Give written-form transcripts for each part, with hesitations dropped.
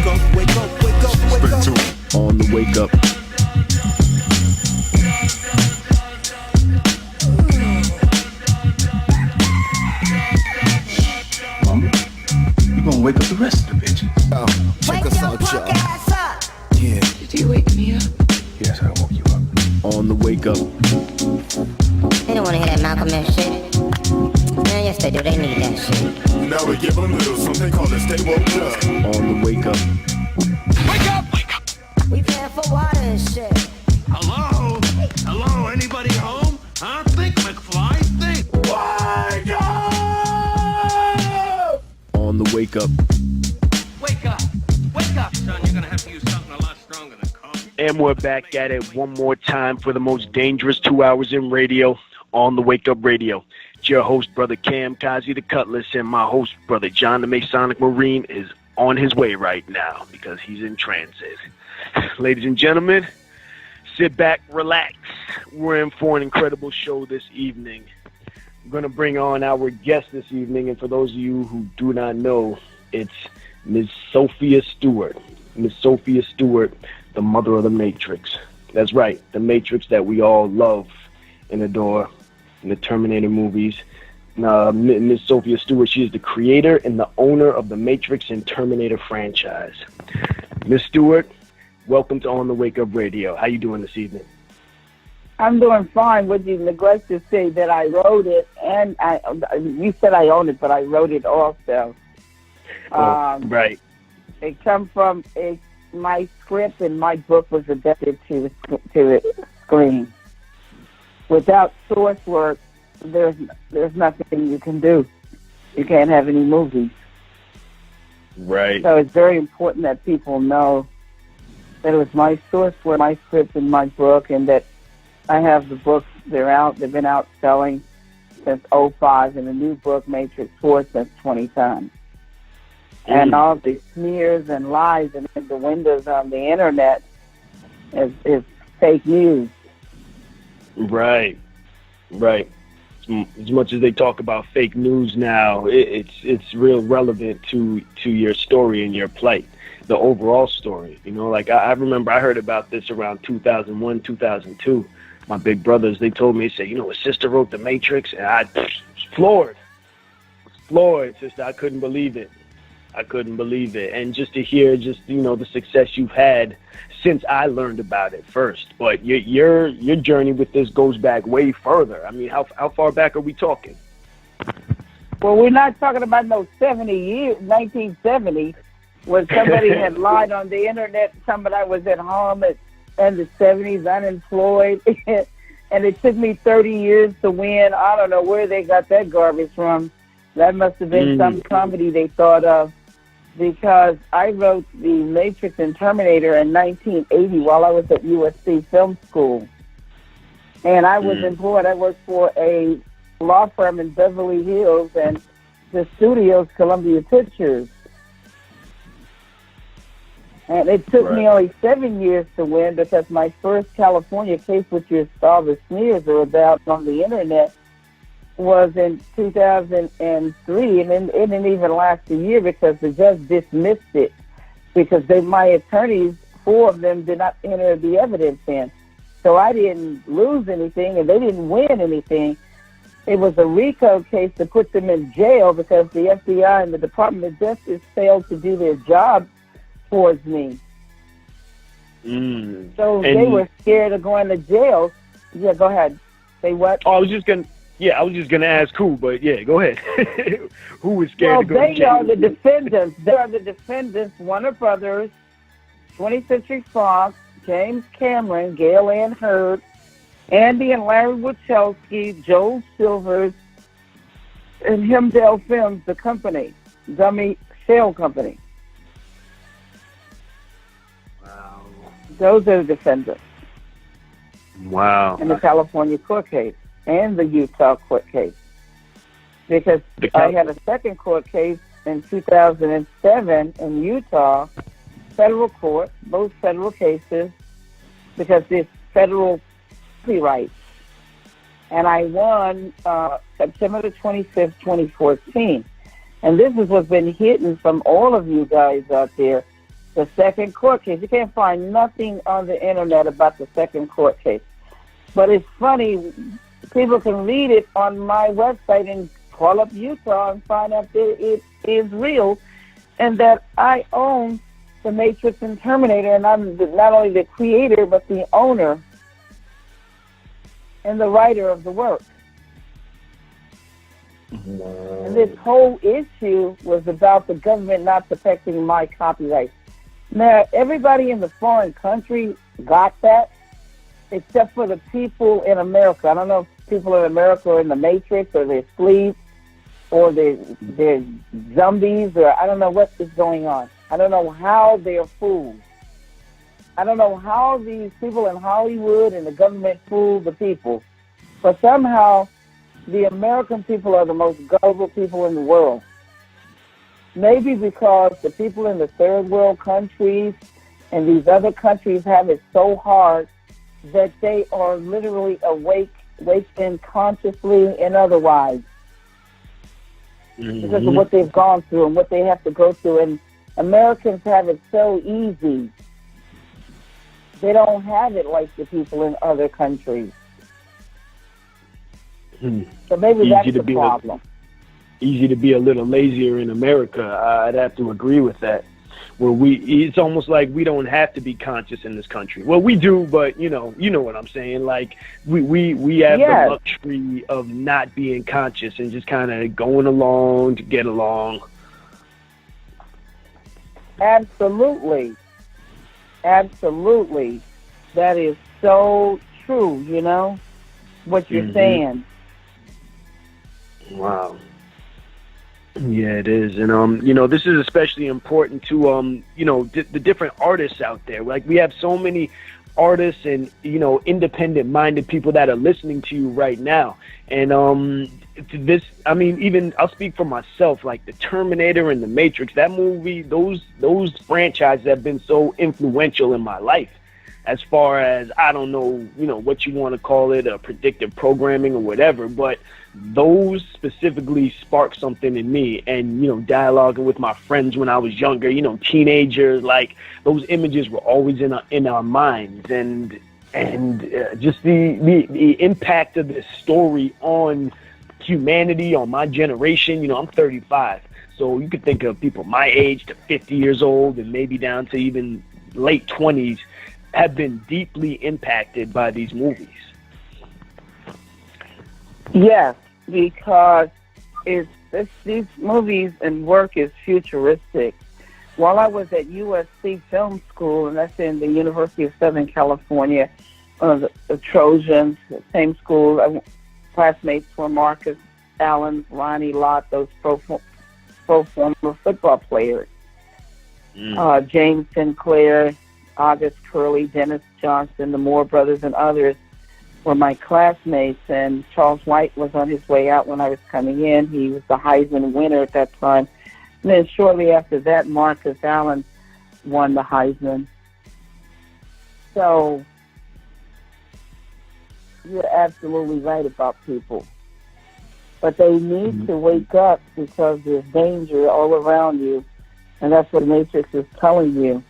up, wake up, wake up, wake up. Stay tuned. On the wake up. Mama, you gonna wake up the rest of the bitches. Oh, check us out, y'all. Yeah. Did you wake me up? Yes, I woke you up. On the wake up. They don't wanna hear that Malcolm X shit. Man, yes they do, they need that shit. Now we give them a little something called a stay woke up. On the wake up. Wake up! Wake up! We paying for water and shit. Hello? Hello? Anybody home? Huh? Think, McFly, think. Wake up! On the wake up. Wake up! Wake up, son. You're gonna have to use something a lot stronger than coffee. And we're back at it one more time for the most dangerous 2 hours in radio on the Wake Up Radio. It's your host, Brother Cam Kazi the Cutlass, and my host, Brother John the Masonic Marine, is on his way right now because he's in transit. Ladies and gentlemen, sit back, relax. We're in for an incredible show this evening. We're going to bring on our guest this evening, and for those of you who do not know, it's Ms. Sophia Stewart. Ms. Sophia Stewart, the mother of the Matrix. That's right, the Matrix that we all love and adore in the Terminator movies. Ms. Sophia Stewart, she is the creator and the owner of the Matrix and Terminator franchise. Ms. Stewart, welcome to On the Wake Up Radio. How you doing this evening? I'm doing fine. Would you neglect to say that I wrote it, and you said I own it, but I wrote it also. Right. It comes from my script, and my book was adapted to the screen. Without source work, there's nothing you can do. You can't have any movies. Right. So it's very important that people know that it was my source work, my script, and my book, and that I have the books. They're out. They've been out selling since '05, and the new book, Matrix 4, since 2010. And all the smears and lies and the windows on the internet is fake news. Right. As much as they talk about fake news now, it's real relevant to your story and your plight, the overall story. You know, like I remember I heard about this around 2001, 2002. My big brothers, they told me, his sister wrote The Matrix, and I was floored, sister. I couldn't believe it. And just to hear the success you've had since I learned about it first. But your journey with this goes back way further. I mean, how far back are we talking? Well, we're not talking about no 70 years, 1970, when somebody had lied on the internet, somebody was at home in the 70s, unemployed, and it took me 30 years to win. I don't know where they got that garbage from. That must have been some comedy they thought of, because I wrote The Matrix and Terminator in 1980 while I was at USC Film School. And I was employed. I worked for a law firm in Beverly Hills, and the studio's Columbia Pictures. And it took me only 7 years to win, because my first California case, which is all the smears are about on the internet, was in 2003, and it didn't even last a year because the judge dismissed it because my attorneys, 4 of them, did not enter the evidence in. So I didn't lose anything, and they didn't win anything. It was a RICO case to put them in jail because the FBI and the Department of Justice failed to do their job towards me. So they were scared of going to jail. Yeah, go ahead. Say what? Oh, I was just gonna ask who, but yeah, go ahead. Who was scared to go to jail? Well, they are the defendants. They are the defendants. Warner Brothers, 20th Century Fox, James Cameron, Gail Ann Hurd, Andy and Larry Wachowski, Joel Silvers, and Hemdale Films, the company, Dummy Shell Company. Wow. Those are the defendants. Wow. In the California court case and the Utah court case. Because I had a second court case in 2007 in Utah, federal court, both federal cases, because it's federal copyright. And I won September the 25th, 2014. And this is what's been hidden from all of you guys out there, The second court case. You can't find nothing on the internet about the second court case. But it's funny, people can read it on my website and call up Utah and find out that it is real and that I own the Matrix and Terminator, and I'm not only the creator but the owner and the writer of the work. And this whole issue was about the government not protecting my copyright. Now, everybody in the foreign country got that, except for the people in America. I don't know if people in America are in the Matrix or they're asleep or they're zombies, or I don't know what is going on. I don't know how they're fooled. I don't know how these people in Hollywood and the government fool the people. But somehow the American people are the most gullible people in the world. Maybe because the people in the third world countries and these other countries have it so hard that they are literally awakened consciously and otherwise. Because of what they've gone through and what they have to go through. And Americans have it so easy. They don't have it like the people in other countries. So maybe that's the problem. Easy to be a little lazier in America. I'd have to agree with that. Where it's almost like we don't have to be conscious in this country. Well, we do, but you know what I'm saying. Like we have the luxury of not being conscious and just kind of going along to get along. Absolutely. Absolutely. That is so true, you know, what you're saying. Wow. Yeah, it is. And, you know, this is especially important to, you know, the different artists out there. Like, we have so many artists and, you know, independent-minded people that are listening to you right now. And this, I mean, even I'll speak for myself, like the Terminator and the Matrix, that movie, those franchises have been so influential in my life. As far as, I don't know, you know, what you want to call it, predictive programming or whatever, but those specifically sparked something in me. And, you know, dialoguing with my friends when I was younger, you know, teenagers, like, those images were always in our minds. And just the impact of this story on humanity, on my generation. You know, I'm 35, so you could think of people my age to 50 years old and maybe down to even late 20s have been deeply impacted by these movies. Yes, because these movies and work is futuristic. While I was at USC Film School, and that's in the University of Southern California, the Trojans, the same school, classmates were Marcus Allen, Ronnie Lott, those pro former football players. James Sinclair, August Curley, Dennis Johnson, the Moore brothers, and others were my classmates. And Charles White was on his way out when I was coming in. He was the Heisman winner at that time. And then shortly after that, Marcus Allen won the Heisman. So you're absolutely right about people. But they need to wake up because there's danger all around you. And that's what Matrix is telling you.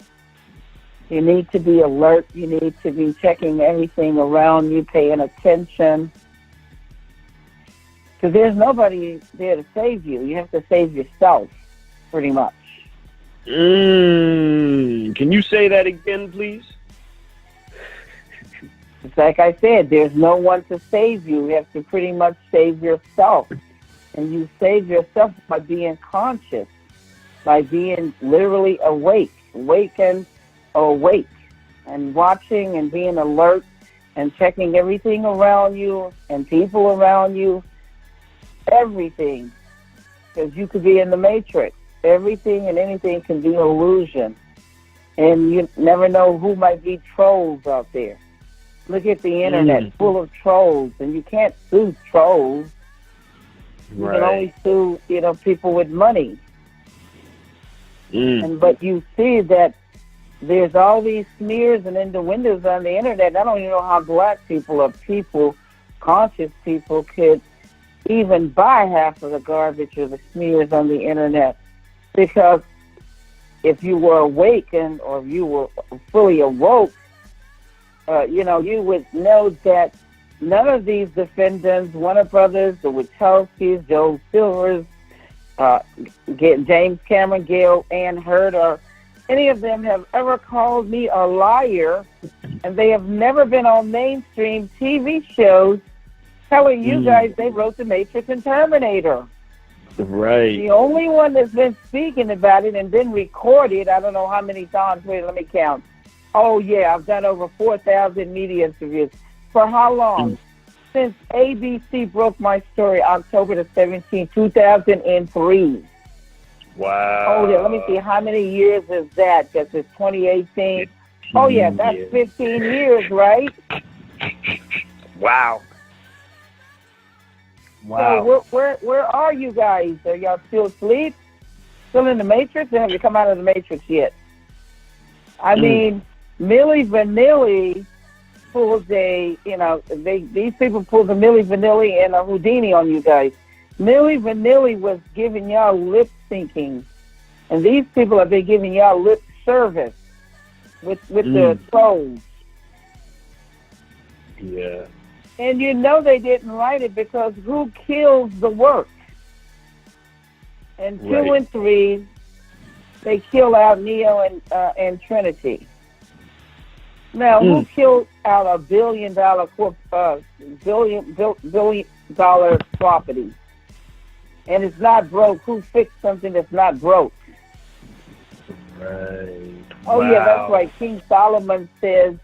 You need to be alert. You need to be checking everything around you, paying attention. Because there's nobody there to save you. You have to save yourself, pretty much. Can you say that again, please? It's like I said, there's no one to save you. You have to pretty much save yourself. And you save yourself by being conscious, by being literally awake and watching and being alert and checking everything around you and people around you, everything. Because you could be in the Matrix. Everything and anything can be an illusion. And you never know who might be trolls out there. Look at the internet, full of trolls, and you can't sue trolls. You can only sue, you know, people with money. But you see that there's all these smears and innuendos on the internet. I don't even know how black people or conscious people could even buy half of the garbage or the smears on the internet. Because if you were awakened or if you were fully awoke, you would know that none of these defendants, Warner Brothers, the Wachowskis, Joe Silvers, James Cameron, Gail Ann Hurd, or any of them have ever called me a liar, and they have never been on mainstream TV shows telling you guys they wrote The Matrix and Terminator. Right. The only one that's been speaking about it and been recorded, I don't know how many times, wait, let me count. Oh, yeah, I've done over 4,000 media interviews. For how long? Since ABC broke my story, October the 17th, 2003. Wow. Oh, yeah, let me see, how many years is that? Because it's 2018. Oh, yeah, that's 15 years, right? Wow. So where are you guys? Are y'all still asleep? Still in the Matrix? Or have you come out of the Matrix yet? I mean, Milli Vanilli pulled these people pulled a Milli Vanilli and a Houdini on you guys. Milli Vanilli was giving y'all lip syncing, and these people have been giving y'all lip service with the trolls. Yeah. And they didn't write it because who kills the work? And 2 and 3, they kill out Neo and Trinity. Now, who killed out $1 billion property? And it's not broke. Who fixed something that's not broke? Right. Oh, yeah, that's right. King Solomon says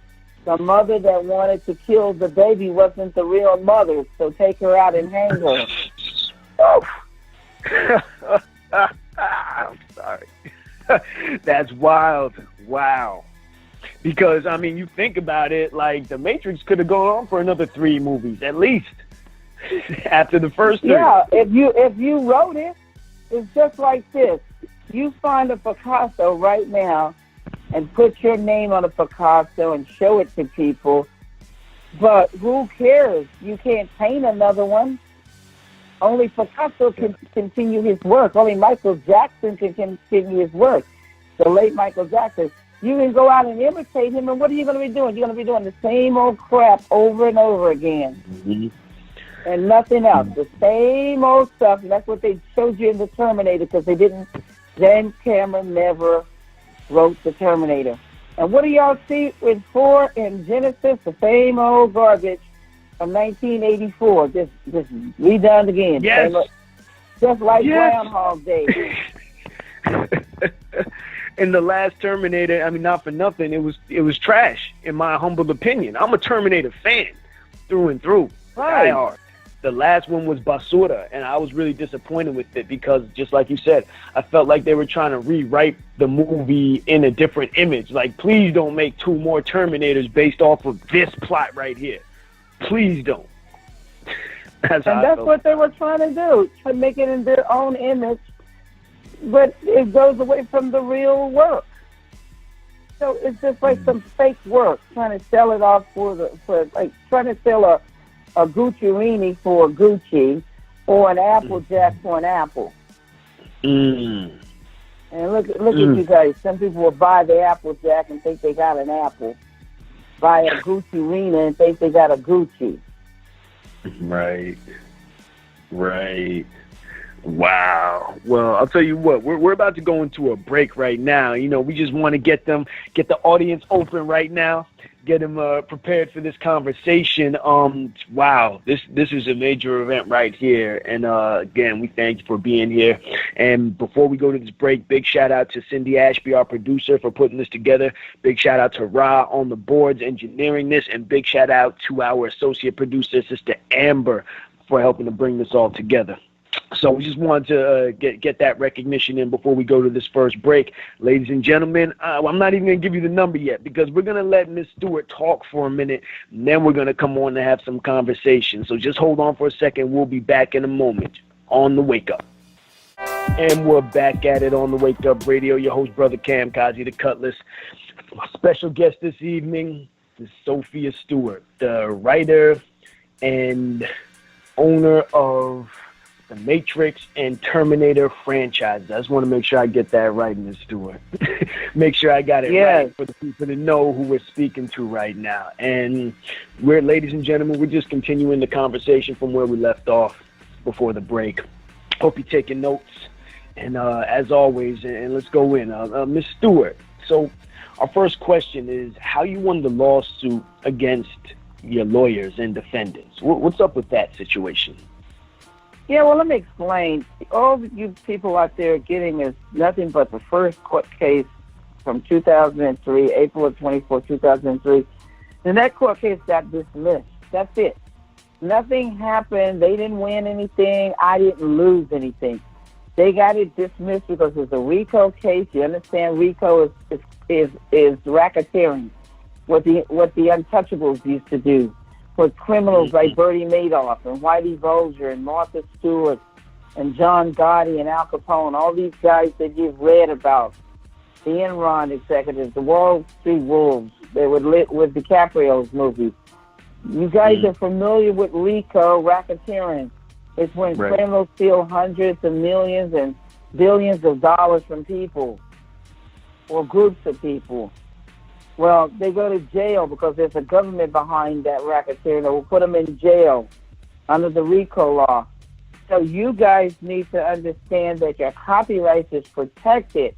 the mother that wanted to kill the baby wasn't the real mother, so take her out and hang her. I'm sorry. That's wild. Wow. Because, I mean, you think about it, like, The Matrix could have gone on for another 3 movies, at least, after the first 3. Yeah, if you wrote it, it's just like this. You find a Picasso right now and put your name on a Picasso and show it to people, but who cares? You can't paint another one. Only Picasso can continue his work. Only Michael Jackson can continue his work. The late Michael Jackson. You can go out and imitate him, and what are you going to be doing? You're going to be doing the same old crap over and over again. And nothing else. The same old stuff. And that's what they showed you in the Terminator, because James Cameron never wrote the Terminator. And what do y'all see with 4 in Genesis? The same old garbage from 1984. Just redone again. Yes. Just like Groundhog Day. In the last Terminator, I mean, not for nothing, it was trash, in my humble opinion. I'm a Terminator fan through and through. Right. Die hard. The last one was basura, and I was really disappointed with it because, just like you said, I felt like they were trying to rewrite the movie in a different image. Like, please don't make 2 more Terminators based off of this plot right here. Please don't. That's what they were trying to do, to make it in their own image, but it goes away from the real work. So it's just like some fake work, trying to sell it off trying to sell a Gucci-rini for a Gucci, or an Applejack for an Apple. And look at you guys. Some people will buy the Applejack and think they got an apple. Buy a Gucci-rini and think they got a Gucci. Right. Wow. Well, I'll tell you what, we're about to go into a break right now. We just want to get the audience open right now, get them prepared for this conversation. Wow, this is a major event right here. And again, we thank you for being here. And before we go to this break, big shout out to Cindy Ashby, our producer, for putting this together. Big shout out to Ra on the boards engineering this, and big shout out to our associate producer, Sister Amber, for helping to bring this all together. So we just wanted to get that recognition in before we go to this first break. Ladies and gentlemen, I'm not even going to give you the number yet, because we're going to let Miss Stewart talk for a minute, and then we're going to come on to have some conversation. So just hold on for a second. We'll be back in a moment on The Wake Up. And we're back at it on The Wake Up Radio. Your host, Brother Cam Kazi the Cutlass. My special guest this evening is Sophia Stewart, the writer and owner of the Matrix and Terminator franchise. I just want to make sure I get that right, Ms. Stewart. Make sure I got it right for the people to know who we're speaking to right now. And ladies and gentlemen, we're just continuing the conversation from where we left off before the break. Hope you're taking notes. And as always, and let's go in. Ms. Stewart, so our first question is how you won the lawsuit against your lawyers and defendants. What's up with that situation? Yeah, well, let me explain. All you people out there getting is nothing but the first court case from 2003, April of 24, 2003. And that court case got dismissed. That's it. Nothing happened. They didn't win anything. I didn't lose anything. They got it dismissed because it's a RICO case. You understand? RICO is racketeering. What the Untouchables used to do. What criminals like Bertie Madoff and Whitey Bulger and Martha Stewart and John Gotti and Al Capone, all these guys that you've read about, the Enron executives, the Wall Street Wolves, they were lit with DiCaprio's movie. You guys are familiar with RICO, racketeering. It's when criminals steal hundreds of millions and billions of dollars from people or groups of people. Well, they go to jail because there's a government behind that racketeering that will put them in jail under the RICO law. So you guys need to understand that your copyright is protected.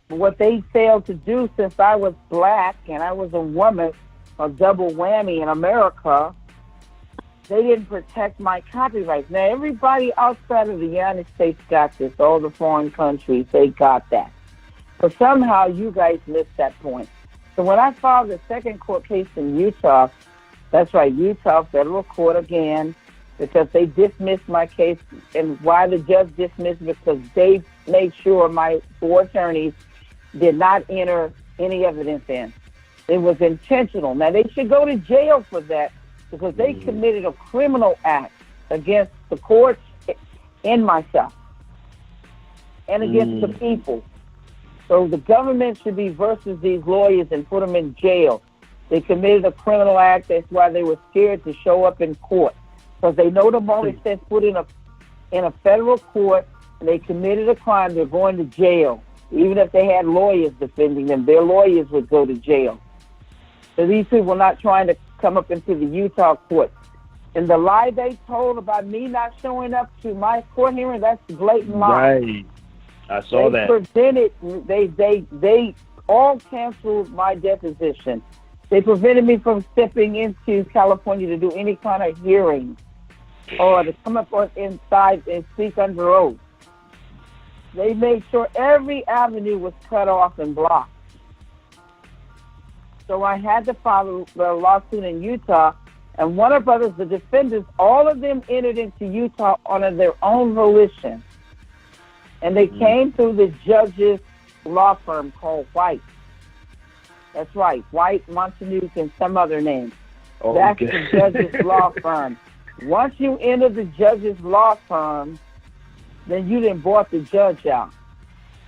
What they failed to do, since I was black and I was a woman, a double whammy in America, they didn't protect my copyrights. Now, everybody outside of the United States got this. All the foreign countries, they got that. But somehow you guys missed that point. So when I filed the second court case in Utah, that's right, Utah federal court again, because they dismissed my case. And why the judge dismissed it? Because they made sure my four attorneys did not enter any evidence in. It was intentional. Now, they should go to jail for that because they committed a criminal act against the courts and myself and against the people. So the government should be versus these lawyers and put them in jail. They committed a criminal act. That's why they were scared to show up in court, because they know the moment that's put in a federal court and they committed a crime, they're going to jail. Even if they had lawyers defending them, their lawyers would go to jail. So these people are not trying to come up into the Utah court. And the lie they told about me not showing up to my court hearing, that's a blatant lie. Right. I saw that. They all canceled my deposition. They prevented me from stepping into California to do any kind of hearing or to come up inside and speak under oath. They made sure every avenue was cut off and blocked. So I had to file the lawsuit in Utah, and Warner Brothers, the defendants, all of them entered into Utah on their own volition. And they came through the judge's law firm called White. That's right, White, Montanuke, and some other name. That's the judge's law firm. Once you enter the judge's law firm, then you done bought the judge out.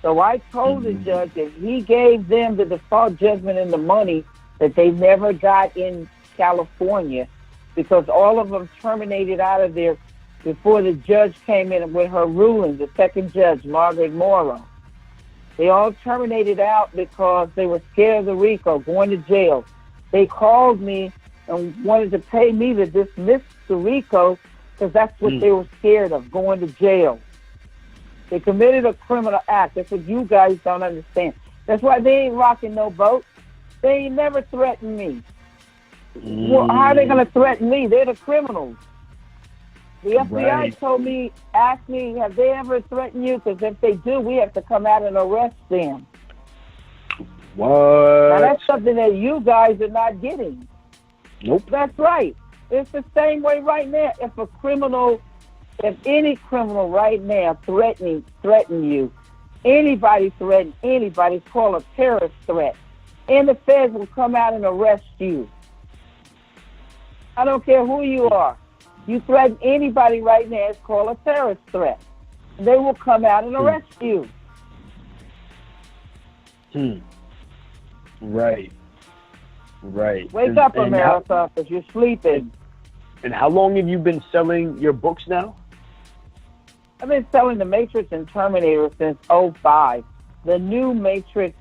So I told the judge that he gave them the default judgment and the money that they never got in California, because all of them terminated out of there before the judge came in with her ruling, the second judge, Margaret Morrow. They all terminated out because they were scared of the RICO, going to jail. They called me and wanted to pay me to dismiss the RICO because that's what they were scared of, going to jail. They committed a criminal act. That's what you guys don't understand. That's why they ain't rocking no boat. They ain't never threatened me. Well, how are they going to threaten me? They're the criminals. The FBI told me, asked me, have they ever threatened you? Because if they do, we have to come out and arrest them. What? Now, that's something that you guys are not getting. Nope. That's right. It's the same way right now. If any criminal right now threaten you, anybody threaten anybody, it's called a terrorist threat. And the feds will come out and arrest you. I don't care who you are. You threaten anybody right now, it's called a terrorist threat. They will come out and arrest you. Right. Wake up, America, because you're sleeping. And how long have you been selling your books now? I've been selling the Matrix and Terminator since '05. The new Matrix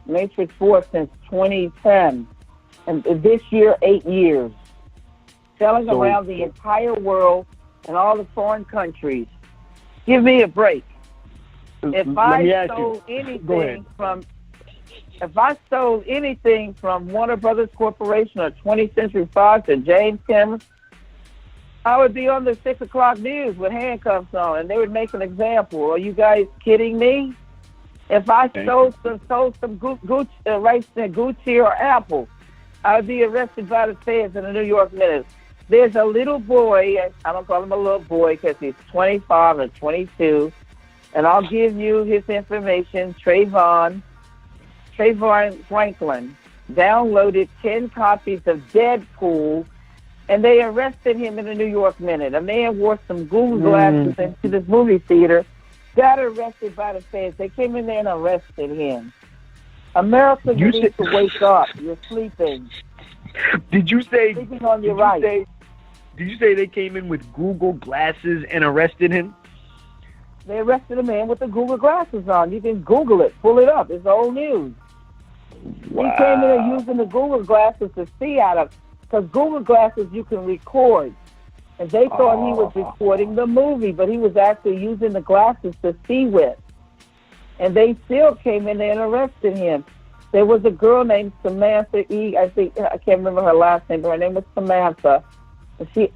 4 since 2010. And this year, 8 years. Selling around the entire world and all the foreign countries. Give me a break. If I sold anything from Warner Brothers Corporation or 20th Century Fox or James Cameron, I would be on the 6 o'clock news with handcuffs on, and they would make an example. Are you guys kidding me? If I sold some Gucci or Apple, I would be arrested by the feds in the New York Minute. There's a little boy, I don't call him a little boy because he's 25 or 22, and I'll give you his information. Trayvon Franklin downloaded 10 copies of Deadpool, and they arrested him in the New York Minute. A man wore some Google glasses into this movie theater, got arrested by the feds. They came in there and arrested him. America, you need to wake up. You're sleeping. Did you say? Sleeping on your right. Did you say they came in with Google glasses and arrested him? They arrested a man with the Google glasses on. You can Google it, pull it up. It's old news. Wow. He came in there using the Google glasses to see out of, because Google glasses you can record. And they thought he was recording the movie, but he was actually using the glasses to see with. And they still came in there and arrested him. There was a girl named Samantha E. I can't remember her last name, but her name was Samantha. And she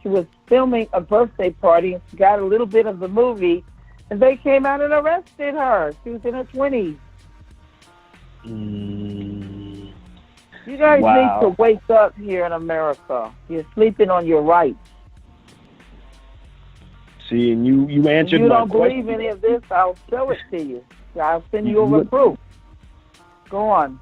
she was filming a birthday party, and she got a little bit of the movie, and they came out and arrested her. She was in her 20s. You guys need to wake up here in America. You're sleeping on your rights. See, and you answered my question. If you don't believe any of this, I'll show it to you. I'll send you over proof. Go on.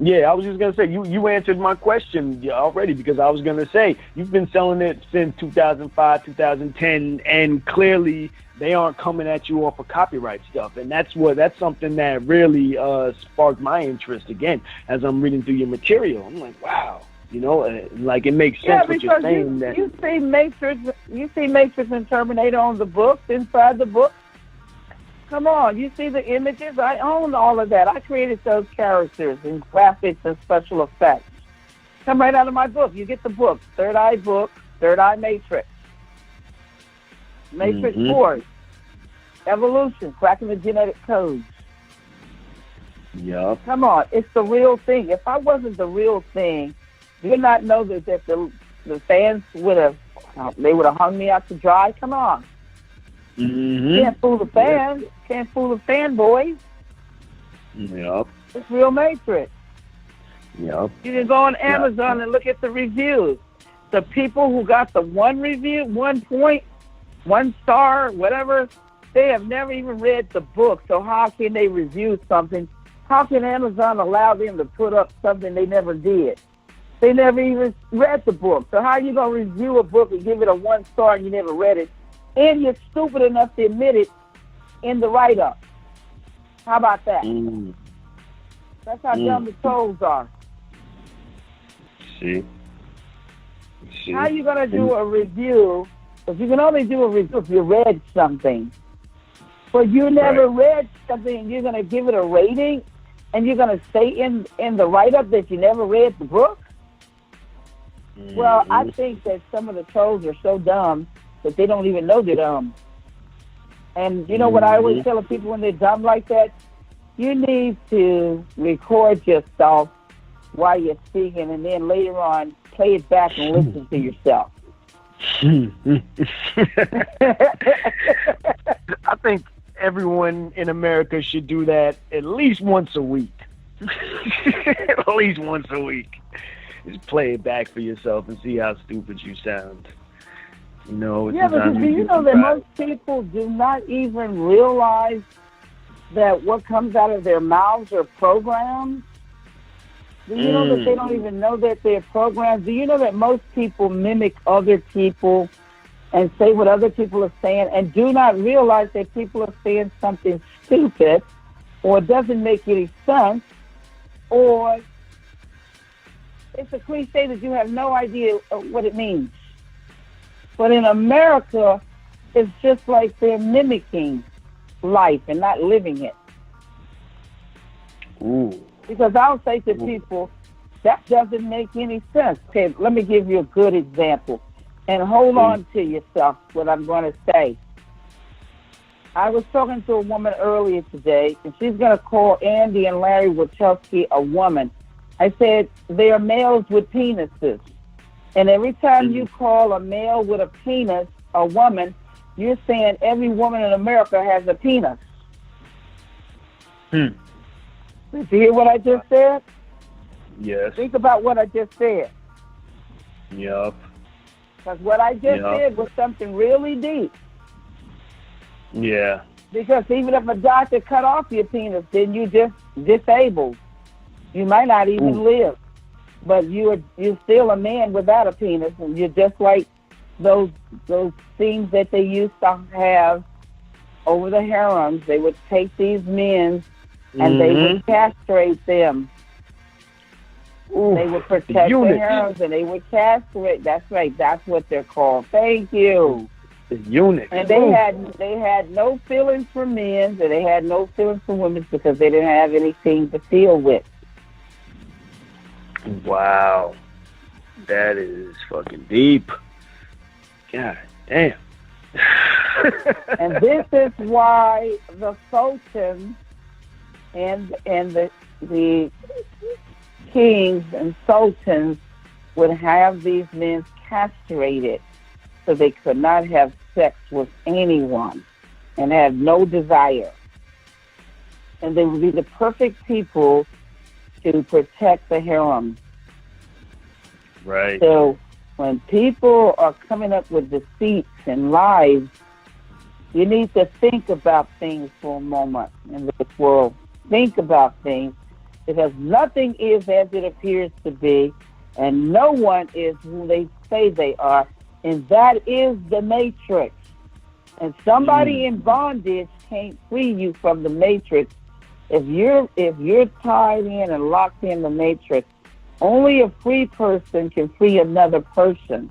Yeah, I was just going to say, you answered my question already, because I was going to say, you've been selling it since 2005, 2010, and clearly they aren't coming at you off of copyright stuff. And that's something that really sparked my interest again. As I'm reading through your material, I'm like, wow, like it makes sense what you're saying. You see Matrix and Terminator on the books, inside the book. Come on, you see the images? I own all of that. I created those characters and graphics and special effects. Come right out of my book. You get the book, Third Eye Matrix. Matrix 4, Evolution, cracking the genetic codes. Yep. Come on, it's the real thing. If I wasn't the real thing, do you not know that the fans would have hung me out to dry? Come on. Can't fool the fans. Can't fool the fanboys. Yep. It's real Matrix. Yep. You can go on Amazon and look at the reviews. The people who got the 1 review, 1 point, 1 star, whatever, they have never even read the book. So how can they review something? How can Amazon allow them to put up something they never did? They never even read the book. So how are you going to review a book and give it a 1 star and you never read it? And you're stupid enough to admit it in the write-up. How about that? That's how dumb the trolls are. See? How are you going to do a review? Because you can only do a review if you read something. But you never read something and you're going to give it a rating? And you're going to say in the write-up that you never read the book? Well, I think that some of the trolls are so dumb that they don't even know they're dumb. And you know what I always tell people when they're dumb like that? You need to record yourself while you're speaking, and then later on play it back and listen to yourself. I think everyone in America should do that at least once a week. At least once a week. Just play it back for yourself and see how stupid you sound. But do you know that most people do not even realize that what comes out of their mouths are programs? Do you know that they don't even know that they're programs? Do you know that most people mimic other people and say what other people are saying and do not realize that people are saying something stupid or doesn't make any sense, or it's a cliche that you have no idea what it means? But in America, it's just like they're mimicking life and not living it. Ooh. Because I'll say to people, that doesn't make any sense. Okay, let me give you a good example. And hold on to yourself, what I'm going to say. I was talking to a woman earlier today, and she's going to call Andy and Larry Wachowski a woman. I said, they are males with penises. And every time you call a male with a penis a woman, you're saying every woman in America has a penis. Did you hear what I just said? Yes. Think about what I just said. Yup. Because what I just said was something really deep. Yeah. Because even if a doctor cut off your penis, then you just disabled. You might not even live. But you're still a man without a penis, and you're just like those things that they used to have over the harems. They would take these men and they would castrate them. They would protect the harems and they would castrate. That's right. That's what they're called. Thank you. The eunuch. And they had no feelings for men, and they had no feelings for women because they didn't have anything to feel with. Wow. That is fucking deep. God damn. And this is why the sultans and the kings and sultans would have these men castrated so they could not have sex with anyone and have no desire. And they would be the perfect people to protect the harem. Right. So when people are coming up with deceits and lies, you need to think about things for a moment in this world. Think about things, because nothing is as it appears to be, and no one is who they say they are, and that is the Matrix. And somebody in bondage can't free you from the Matrix. If you're tied in and locked in the Matrix, only a free person can free another person.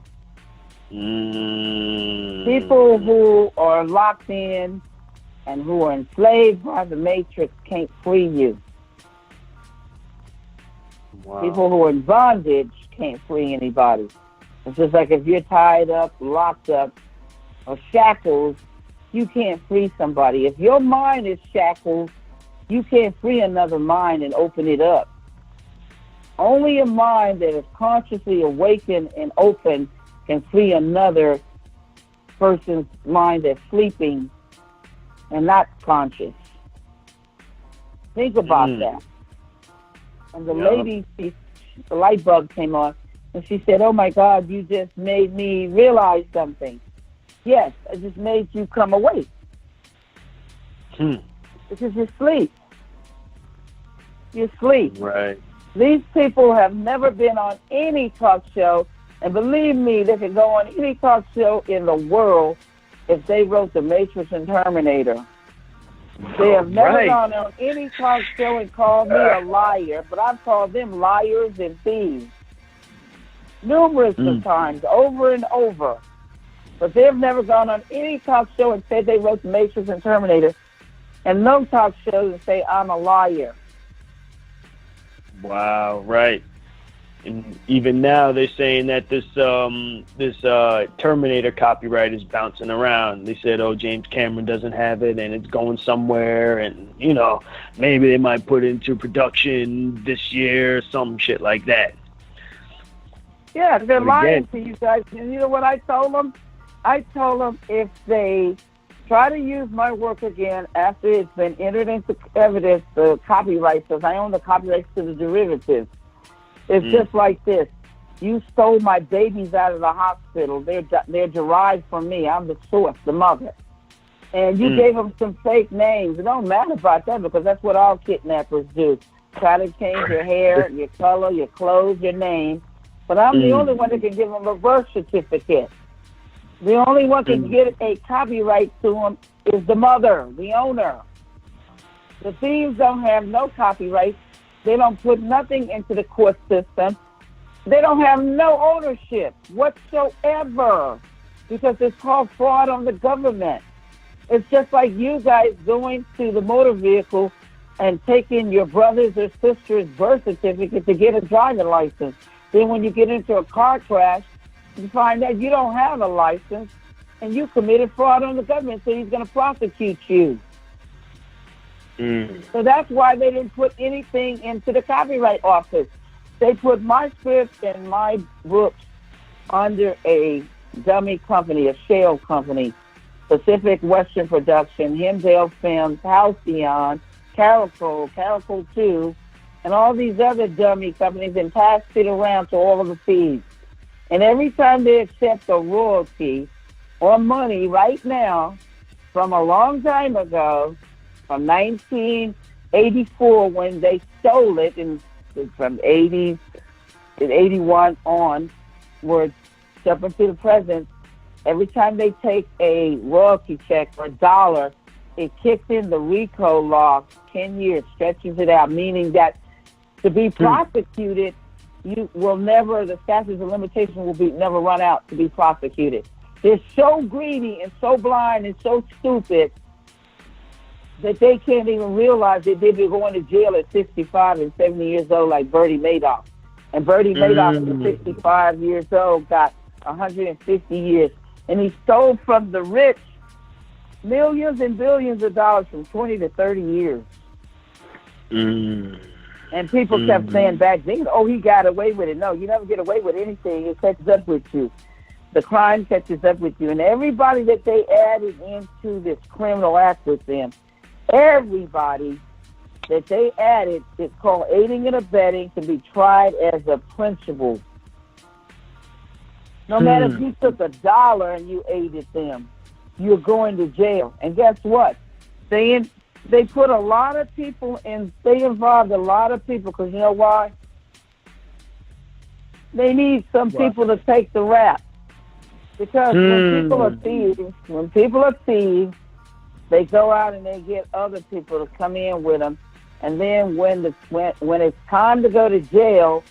People who are locked in and who are enslaved by the Matrix can't free you. Wow. People who are in bondage can't free anybody. It's just like if you're tied up, locked up, or shackled, you can't free somebody. If your mind is shackled, you can't free another mind and open it up. Only a mind that is consciously awakened and open can free another person's mind that's sleeping and not conscious. Think about that. And the lady, the light bulb came on, and she said, "Oh my God, you just made me realize something." Yes, I just made you come awake. Because you're asleep. You're asleep. Right. These people have never been on any talk show, and believe me, they could go on any talk show in the world if they wrote The Matrix and Terminator. They have never gone on any talk show and called me a liar, but I've called them liars and thieves. Numerous of times, over and over. But they've never gone on any talk show and said they wrote The Matrix and Terminator, and no talk shows and say I'm a liar. Wow, right. And even now they're saying that this Terminator copyright is bouncing around. They said, oh, James Cameron doesn't have it and it's going somewhere, and, you know, maybe they might put it into production this year, some shit like that. Yeah, they're lying to you guys. And you know what I told them? I told them if they try to use my work again after it's been entered into evidence, the copyrights, because I own the copyrights to the derivatives. It's just like this. You stole my babies out of the hospital. They're derived from me. I'm the source, the mother. And you gave them some fake names. It don't matter about that, because that's what all kidnappers do. Try to change your hair, your color, your clothes, your name. But I'm the only one that can give them a birth certificate. The only one that can get a copyright to them is the mother, the owner. The thieves don't have no copyright. They don't put nothing into the court system. They don't have no ownership whatsoever. because it's called fraud on the government. It's just like you guys going to the motor vehicle and taking your brother's or sister's birth certificate to get a driving license. Then when you get into a car crash, you find that you don't have a license and you committed fraud on the government, so he's going to prosecute you. So that's why they didn't put anything into the Copyright Office. They put my scripts and my books under a dummy company, a shell company, Pacific Western Production, Hemdale Films, Halcyon, Caracol 2, and all these other dummy companies, and passed it around to all of the feeds. And every time they accept a royalty or money right now from a long time ago, from 1984 when they stole it, and from 80s and 81 onwards, up until the present, every time they take a royalty check or a dollar, it kicks in the RICO law, 10 years, stretches it out, meaning that to be prosecuted, you will never, the statute of limitations will be never run out to be prosecuted. They're so greedy and so blind and so stupid that they can't even realize that they'd be going to jail at 65 and 70 years old like Bertie Madoff. And Bertie Madoff at 65 years old got 150 years. And he stole from the rich millions and billions of dollars from 20 to 30 years. And people kept saying back then, oh, he got away with it. No, you never get away with anything. It catches up with you. The crime catches up with you. And everybody that they added into this criminal act with them, everybody that they added is called aiding and abetting to be tried as a principal. No matter if you took a dollar and you aided them, you're going to jail. And guess what? They put a lot of people in, they involved a lot of people, because you know why? They need some people to take the rap. Because when people are thieves, they go out and they get other people to come in with them. And then when it's time to go to jail,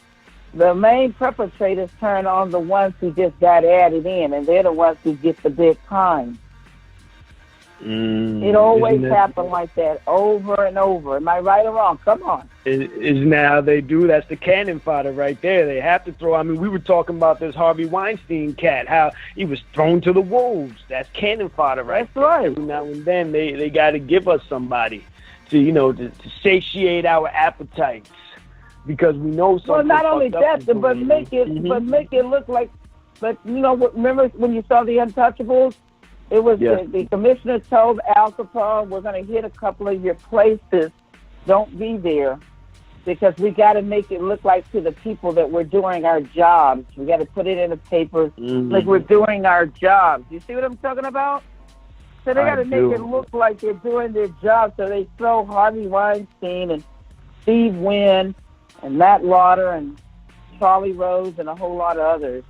the main perpetrators turn on the ones who just got added in, and they're the ones who get the big time. It always happens like that over and over. Am I right or wrong? Come on. Isn't that how they do? That's the cannon fodder right there. They have to throw. I mean, we were talking about this Harvey Weinstein cat, how he was thrown to the wolves. That's cannon fodder right there. That's right. Now and then they got to give us somebody to, to satiate our appetites, because we know something. Well, not only that, but make it look like. But remember when you saw The Untouchables? It was the commissioner told Al Capone, we're going to hit a couple of your places. Don't be there, because we got to make it look like to the people that we're doing our jobs. We got to put it in the papers like we're doing our jobs. You see what I'm talking about? So they got to make it look like they're doing their job. So they throw Harvey Weinstein and Steve Wynn and Matt Lauder and Charlie Rose and a whole lot of others.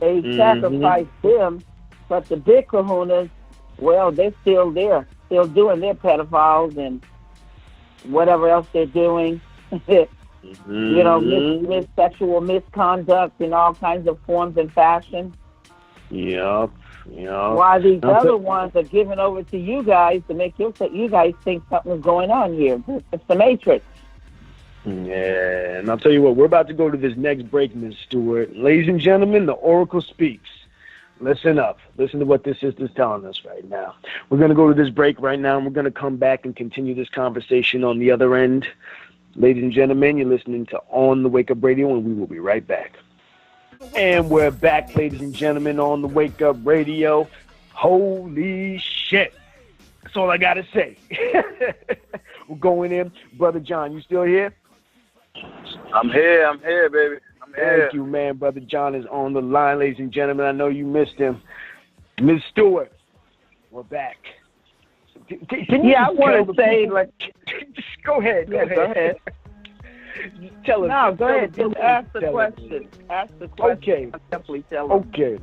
They sacrificed them. But the big kahunas, well, they're still there, still doing their pedophiles and whatever else they're doing. Sexual misconduct in all kinds of forms and fashion. Yep. While these other ones are given over to you guys to make you guys think something's going on here. It's the Matrix. Yeah, and I'll tell you what, we're about to go to this next break, Ms. Stewart. Ladies and gentlemen, the Oracle speaks. Listen up. Listen to what this sister's telling us right now. We're going to go to this break right now, and we're going to come back and continue this conversation on the other end. Ladies and gentlemen, you're listening to On the Wake Up Radio, and we will be right back. And we're back, ladies and gentlemen, on the Wake Up Radio. Holy shit. That's all I got to say. We're going in. Brother John, you still here? I'm here, baby. Thank you, man. Brother John is on the line, ladies and gentlemen. I know you missed him. Ms. Stewart, we're back. Can you I want to say, go ahead. Go ahead. Tell us. No, go ahead. Just ask the question. Ask the question. Okay. I'll definitely tell them.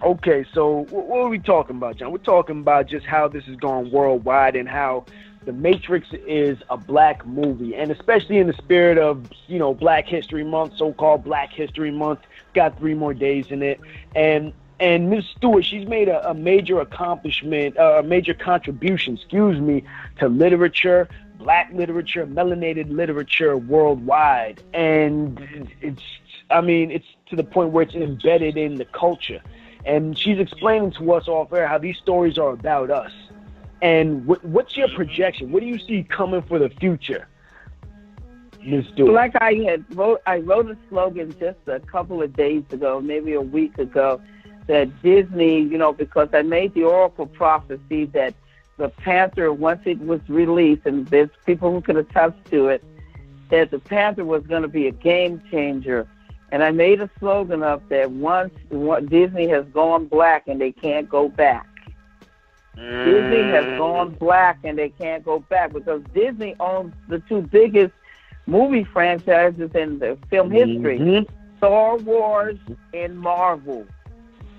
Okay, so what are we talking about, John? We're talking about just how this is going worldwide and how The Matrix is a black movie, and especially in the spirit of, Black History Month, so-called Black History Month, got 3 more days in it. And And Ms. Stewart, she's made a major accomplishment, a major contribution, to literature, black literature, melanated literature worldwide. And it's to the point where it's embedded in the culture. And she's explaining to us off air how these stories are about us. And what's your projection? What do you see coming for the future, Ms. Stewart? Like I wrote a slogan just a couple of days ago, maybe a week ago, that Disney, because I made the oracle prophecy that the Panther, once it was released, and there's people who can attest to it, that the Panther was going to be a game changer. And I made a slogan up that once Disney has gone black and they can't go back. Disney has gone black and they can't go back because Disney owns the two biggest movie franchises in the film history. Star Wars and Marvel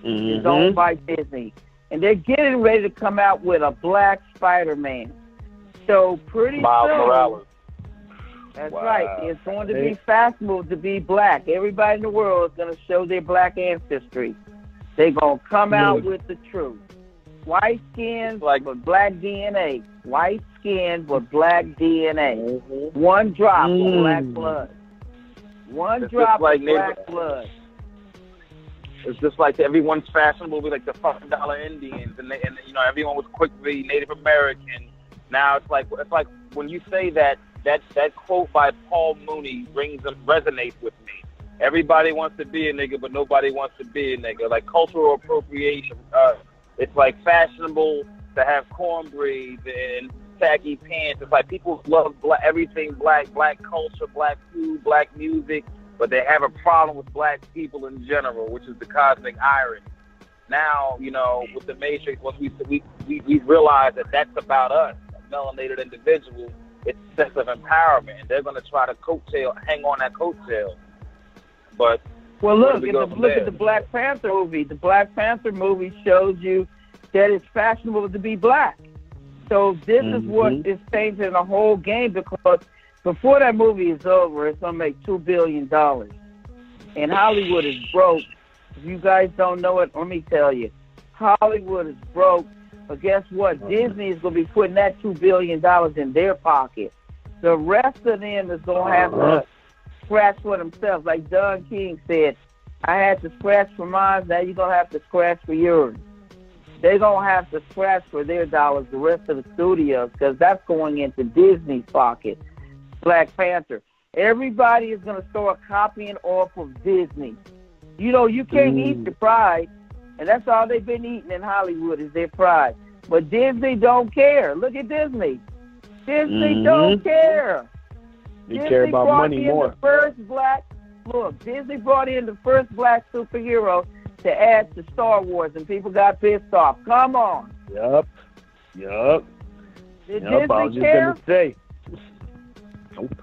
is owned by Disney. And they're getting ready to come out with a black Spider-Man. So pretty Miles soon, Morales. that's right, it's going to be fashionable to be black. Everybody in the world is going to show their black ancestry. They're going to come out with the truth. White skin with black DNA. White skin with black DNA. One drop of black blood. One drop of black blood. It's just like everyone's fashionable, like the $5 Indians, and everyone was quick to be Native American. Now it's like when you say that quote by Paul Mooney resonates with me. Everybody wants to be a nigga, but nobody wants to be a nigga. Like cultural appropriation. It's like fashionable to have cornbread and saggy pants. It's like people love everything black culture, black food, black music, but they have a problem with black people in general, which is the cosmic irony. Now, with the Matrix, once we realize that that's about us, a melanated individual, it's a sense of empowerment, and they're going to try to hang on that coattail. But well, look at the Black Panther movie. The Black Panther movie shows you that it's fashionable to be black. So this is what is changing the whole game, because before that movie is over, it's going to make $2 billion. And Hollywood is broke. If you guys don't know it, let me tell you. Hollywood is broke. But guess what? Disney is going to be putting that $2 billion in their pocket. The rest of them is going to have to scratch for themselves. Like Don King said, I had to scratch for mine, now you're going to have to scratch for yours. They're going to have to scratch for their dollars, the rest of the studios, because that's going into Disney's pocket. Black Panther. Everybody is going to start copying off of Disney. You can't eat your pride, and that's all they've been eating in Hollywood is their pride. But Disney don't care. Look at Disney. Disney don't care. They care about money more. Disney brought in the first black superhero to add to Star Wars, and people got pissed off. Come on. Yup. Did I Disney was just care? going to say. Nope.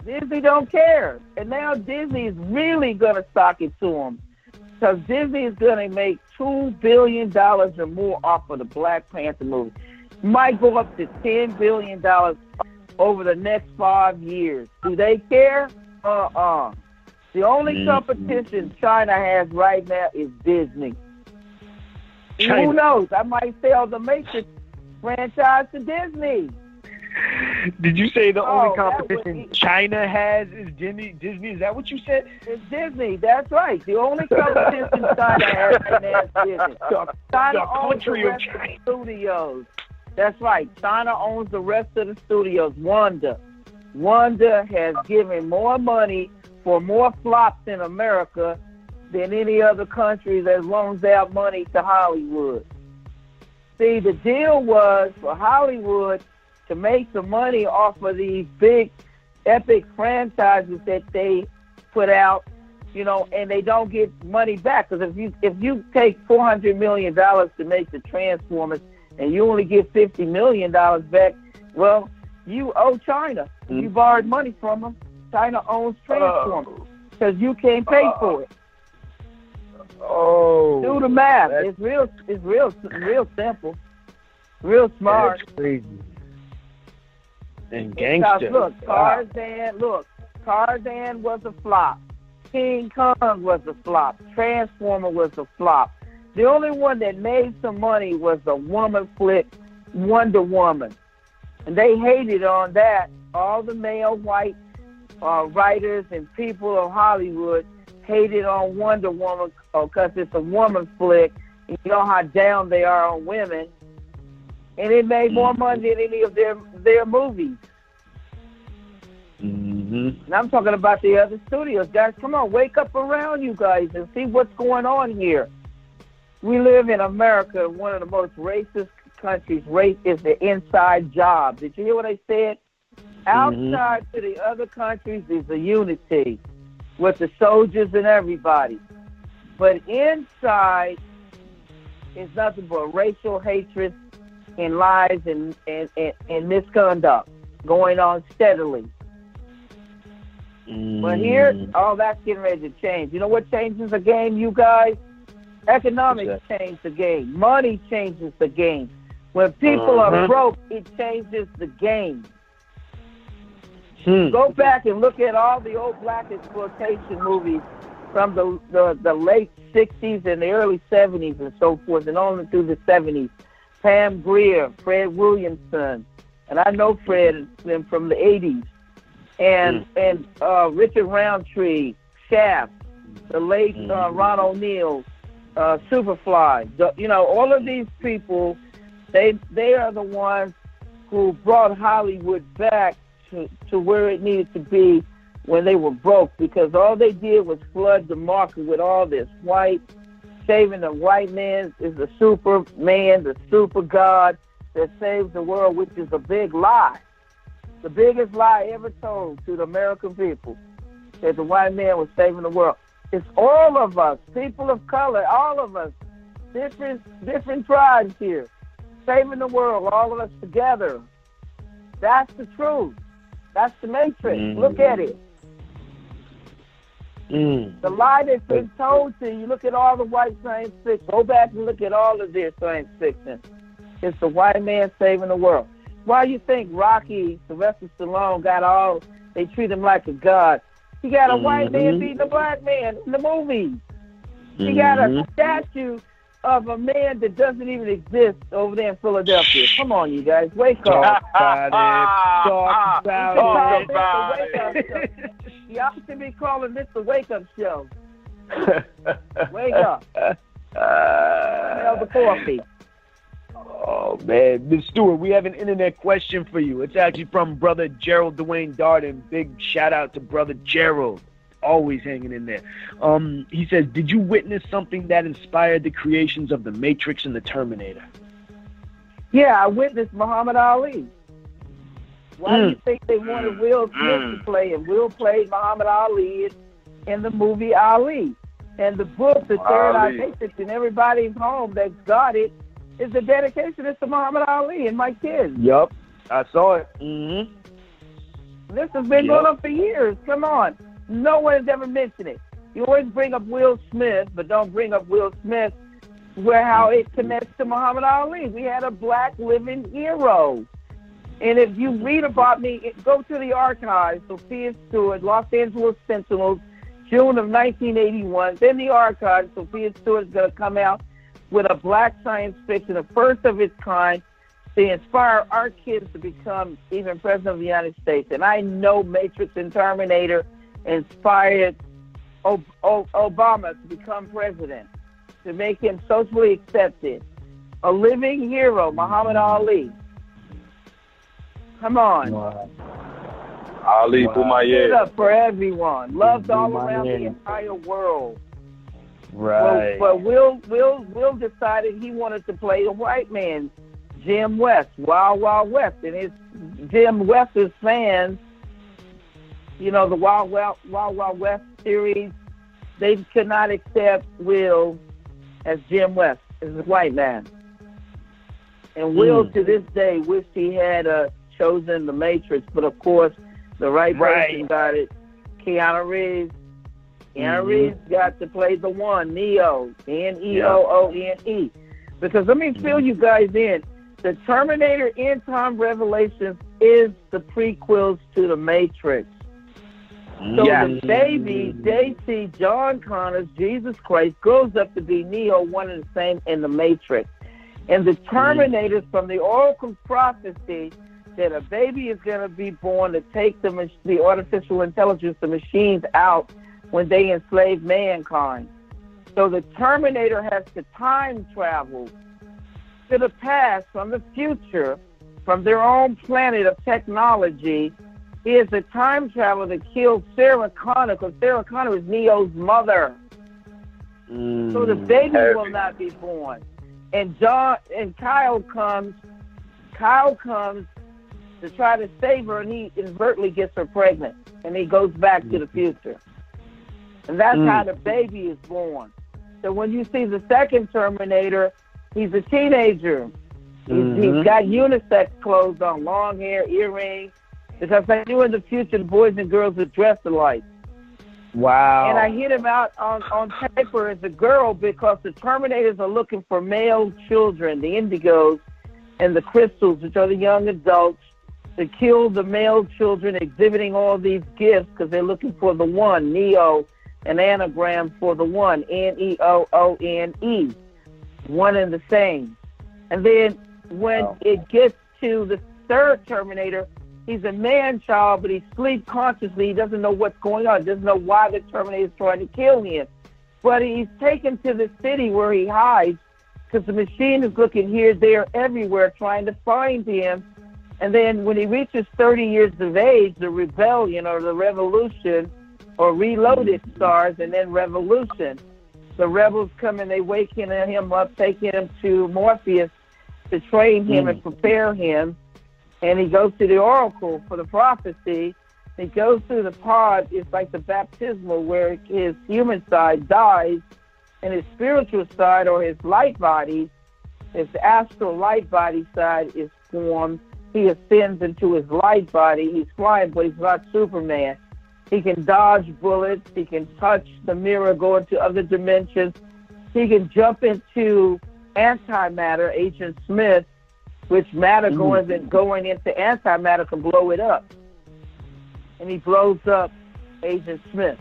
Disney don't care. And now Disney is really going to sock it to them. Because Disney is going to make $2 billion or more off of the Black Panther movie. Might go up to $10 billion over the next 5 years. Do they care? The only competition China has right now is Disney. China. Who knows? I might sell the Matrix franchise to Disney. Did you say the only competition China has is Disney? Is that what you said? It's Disney. That's right. The only competition China has right now is Disney. China owns the rest of the studios. That's right. China owns the rest of the studios. Wanda has given more money for more flops in America than any other country that loans out money to Hollywood. See, the deal was for Hollywood to make some money off of these big epic franchises that they put out, and they don't get money back. Because if you take $400 million to make the Transformers and you only get $50 million back, well, you owe China. You borrowed money from them. China owns Transformers because you can't pay for it. Do the math. It's real simple, real smart. That's crazy. And gangster. Tarzan was a flop. King Kong was a flop. Transformer was a flop. The only one that made some money was the woman flick, Wonder Woman. And they hated on that. All the male white writers and people of Hollywood hated on Wonder Woman because it's a woman flick. You know how down they are on women. And it made more money than any of their movies. Mm-hmm. And I'm talking about the other studios. Guys, come on, wake up around, you guys, and see what's going on here. We live in America, one of the most racist countries. Race is the inside job. Did you hear what I said? Outside to the other countries is a unity with the soldiers and everybody. But inside is nothing but racial hatred and lies and misconduct going on steadily. But here, all that's getting ready to change. You know what changes the game, you guys? Economics change the game. Money changes the game. When people are broke, it changes the game. Go back and look at all the old black exploitation movies from the late 60s and the early 70s and so forth, and on through the 70s. Pam Grier, Fred Williamson, and I know Fred from the 80s, and Richard Roundtree, Shaft, the late Ron O'Neal, Superfly. You know, all of these people, they are the ones who brought Hollywood back to where it needed to be when they were broke, because all they did was flood the market with all this white, saving the white man is the Superman, the super God that saves the world, which is a big lie. The biggest lie ever told to the American people, that the white man was saving the world. It's all of us, people of color, all of us, different tribes here, saving the world, all of us together. That's the truth. That's the Matrix. Look at it. The lie that's been told to you, look at all the white science fiction. Go back and look at all of their science fiction. It's the white man saving the world. Why do you think Rocky, Sylvester Stallone, they treat him like a god? He got a white man beating a black man in the movie. He got a statue of a man that doesn't even exist over there in Philadelphia. Come on, you guys, wake up. Talk about it. Y'all should be calling this the Wake Up Show. Wake up. Smell the coffee. Oh, man. Ms. Stewart, we have an internet question for you. It's actually from Brother Gerald Dwayne Darden. Big shout out to Brother Gerald. Always hanging in there. He says, did you witness something that inspired the creations of the Matrix and the Terminator? Yeah, I witnessed Muhammad Ali. Why do you think they wanted Will Smith to play? And Will played Muhammad Ali in the movie Ali. And the book, The Third Eye Matrix, in everybody's home that's got it, is a dedication to Muhammad Ali and my kids. Yup, I saw it. This has been going on for years. Come on. No one has ever mentioned it. You always bring up Will Smith, but don't bring up Will Smith how it connects to Muhammad Ali. We had a black living hero. And if you read about me, go to the archives, Sophia Stewart, Los Angeles Sentinels, June of 1981. Then the archives, Sophia Stewart is going to come out with a black science fiction, the first of its kind, to inspire our kids to become even president of the United States. And I know Matrix and Terminator inspired Obama to become president, to make him socially accepted. A living hero, Muhammad Ali. Come on. Ali Pumaye. It up for everyone. Loved all around the entire world. Right. But Will decided he wanted to play a white man, Jim West, Wild Wild West. And his Jim West's fans, you know, the Wild Wild West series, they could not accept Will as Jim West, as a white man. And Will, to this day, wished he had chosen the Matrix, but of course, the right person got it. Keanu Reeves. Keanu Reeves got to play the one, Neo, Neoone. Because let me fill you guys in. The Terminator End Time Revelations is the prequels to the Matrix. So the baby, they see John Connor's Jesus Christ grows up to be Neo, one and the same in the Matrix. And the Terminators from the Oracle prophecy that a baby is going to be born to take the artificial intelligence, the machines out when they enslave mankind. So the Terminator has to time travel to the past from the future, from their own planet of technology. He is a time traveler to kill Sarah Connor, because Sarah Connor is Neo's mother. So the baby will not be born. And Kyle comes to try to save her, and he inadvertently gets her pregnant, and he goes back to the future. And that's how the baby is born. So when you see the second Terminator, he's a teenager. He's got unisex clothes on, long hair, earrings, because I knew in the future the boys and girls would dress alike. Wow. And I hit him out on paper as a girl because the Terminators are looking for male children, the Indigos and the Crystals, which are the young adults, to kill the male children exhibiting all these gifts because they're looking for the one, Neo, an anagram for the one, Neoone, one and the same. And then when it gets to the third Terminator, he's a man-child, but he sleeps consciously. He doesn't know what's going on. He doesn't know why the Terminator is trying to kill him. But he's taken to the city where he hides because the machine is looking here, there, everywhere, trying to find him. And then when he reaches 30 years of age, the rebellion or the revolution or Reloaded starts, and then Revolution. The rebels come and they waken him up, taking him to Morpheus to train him and prepare him. And he goes to the Oracle for the prophecy. He goes through the pod. It's like the baptismal where his human side dies and his spiritual side or his light body, his astral light body side is formed. He ascends into his light body. He's flying, but he's not Superman. He can dodge bullets. He can touch the mirror, go into other dimensions. He can jump into antimatter, Agent Smith, which matter going into antimatter can blow it up. And he blows up Agent Smith.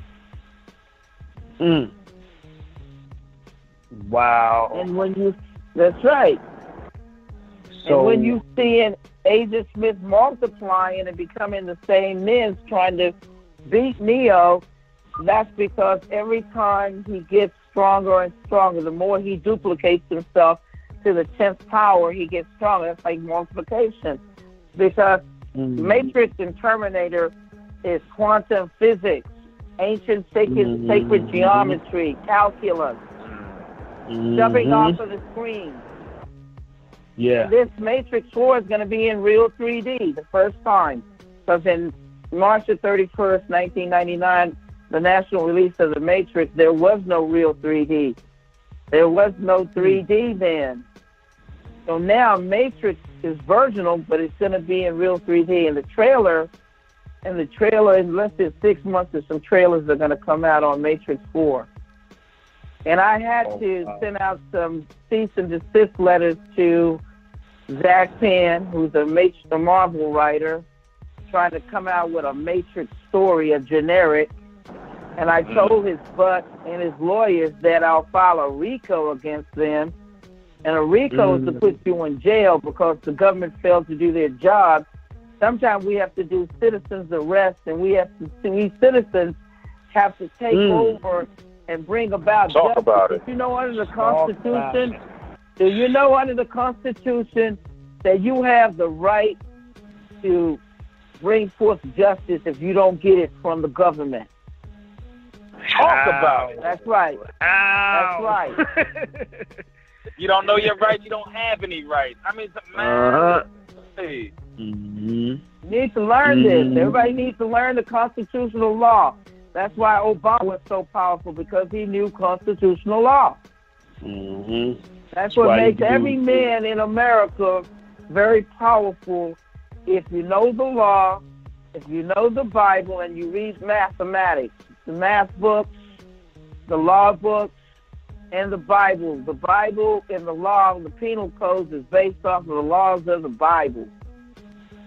Wow. And that's right. So, and when you see an Agent Smith multiplying and becoming the same men trying to beat Neo, that's because every time he gets stronger and stronger, the more he duplicates himself to the 10th power, he gets stronger. That's like multiplication. Because Matrix and Terminator is quantum physics, ancient sacred geometry, calculus, jumping off of the screen. Yeah. And this Matrix 4 is going to be in real 3D the first time. Because in March the 31st, 1999, the national release of the Matrix, there was no real 3D. There was no 3D then. So now Matrix is virginal, but it's going to be in real 3D. And the trailer, in less than 6 months, there's some trailers that are going to come out on Matrix 4. And I had to send out some cease and desist letters to Zach Penn, who's a Marvel writer, trying to come out with a Matrix story, a generic. And I told his butt and his lawyers that I'll file a RICO against them. And a RICO is to put you in jail because the government failed to do their job. Sometimes we have to do citizens arrest, and we citizens have to take over and bring about Talk justice. about it. Do you know under the Constitution? Do you know under the Constitution that you have the right to bring forth justice if you don't get it from the government? Talk about it. That's right. That's right. You don't know your rights, you don't have any rights. I mean, hey. You need to learn this. Everybody needs to learn the constitutional law. That's why Obama was so powerful, because he knew constitutional law. That's what makes every man in America very powerful. If you know the law, if you know the Bible, and you read mathematics, the math books, the law books, and the Bible. The Bible and the law, the penal codes is based off of the laws of the Bible.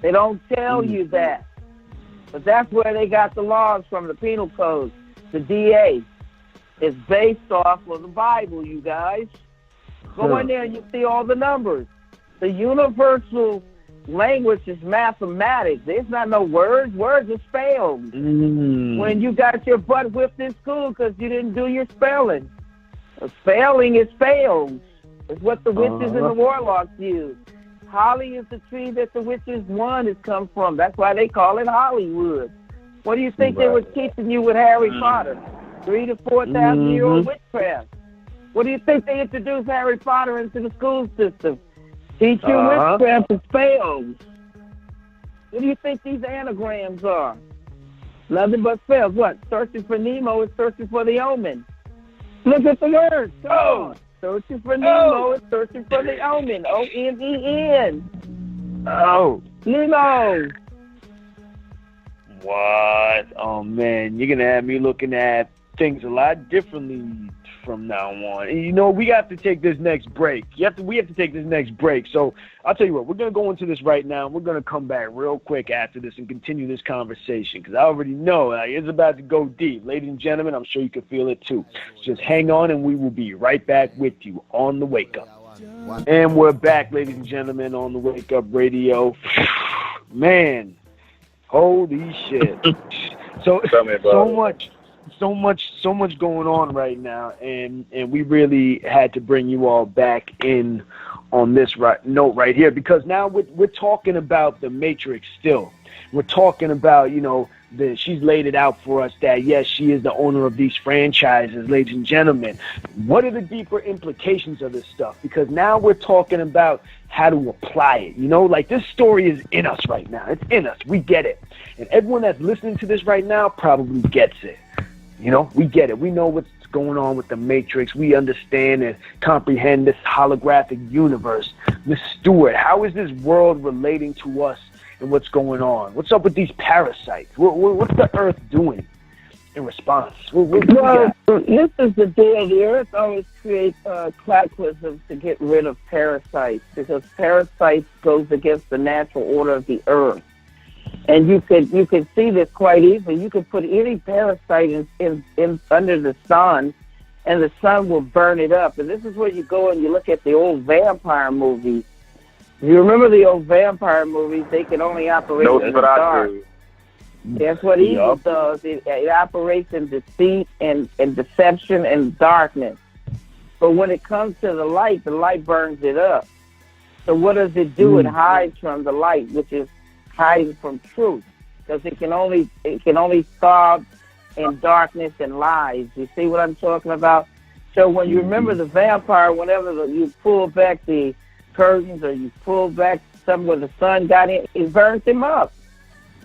They don't tell you that. But that's where they got the laws from, the penal code, the DA. It's based off of the Bible, you guys. Go in there and you see all the numbers. The universal language is mathematics. There's not no words. Words are spells. When you got your butt whipped in school because you didn't do your spelling. Spelling is fails. It's what the witches and the warlocks use. Holly is the tree that the witches' wand has come from. That's why they call it Hollywood. What do you think they were teaching you with Harry Potter? 3,000 to 4,000-year-old witchcraft. What do you think they introduced Harry Potter into the school system? Teach you witchcraft and spells. What do you think these anagrams are? Nothing but spells. What? Searching for Nemo is searching for the omen. Look at the words. Come on. Searching for Nemo is searching for the omen. O-M-E-N. Oh. Nemo. What? Oh, man. You're going to have me looking at things a lot differently from now on. And you know, we have to take this next break. We have to take this next break. So I'll tell you what, we're going to go into this right now. We're going to come back real quick after this and continue this conversation because I already know it's about to go deep. Ladies and gentlemen, I'm sure you can feel it too. Just hang on and we will be right back with you on The Wake Up. And we're back, ladies and gentlemen, on The Wake Up Radio. Man, holy shit. So much going on right now, and we really had to bring you all back in on this note right here because now we're talking about the Matrix still. We're talking about, she's laid it out for us that, yes, she is the owner of these franchises, ladies and gentlemen. What are the deeper implications of this stuff? Because now we're talking about how to apply it. Like this story is in us right now. It's in us. We get it. And everyone that's listening to this right now probably gets it. We get it. We know what's going on with the Matrix. We understand and comprehend this holographic universe. Miss Stewart, how is this world relating to us and what's going on? What's up with these parasites? What's the Earth doing in response? This is the deal. The Earth always creates cataclysms to get rid of parasites because parasites goes against the natural order of the Earth. And you could see this quite easily. You could put any parasite in under the sun, and the sun will burn it up. And this is where you go and you look at the old vampire movies. You remember the old vampire movies? They can only operate in the dark. That's what evil does. It operates in deceit and deception and darkness. But when it comes to the light burns it up. So what does it do? It hides from the light, which is hiding from truth, because it can only thrive in darkness and lies. You see what I'm talking about? So when you remember the vampire, whenever you pull back the curtains or you pull back something where the sun got in, it burns him up.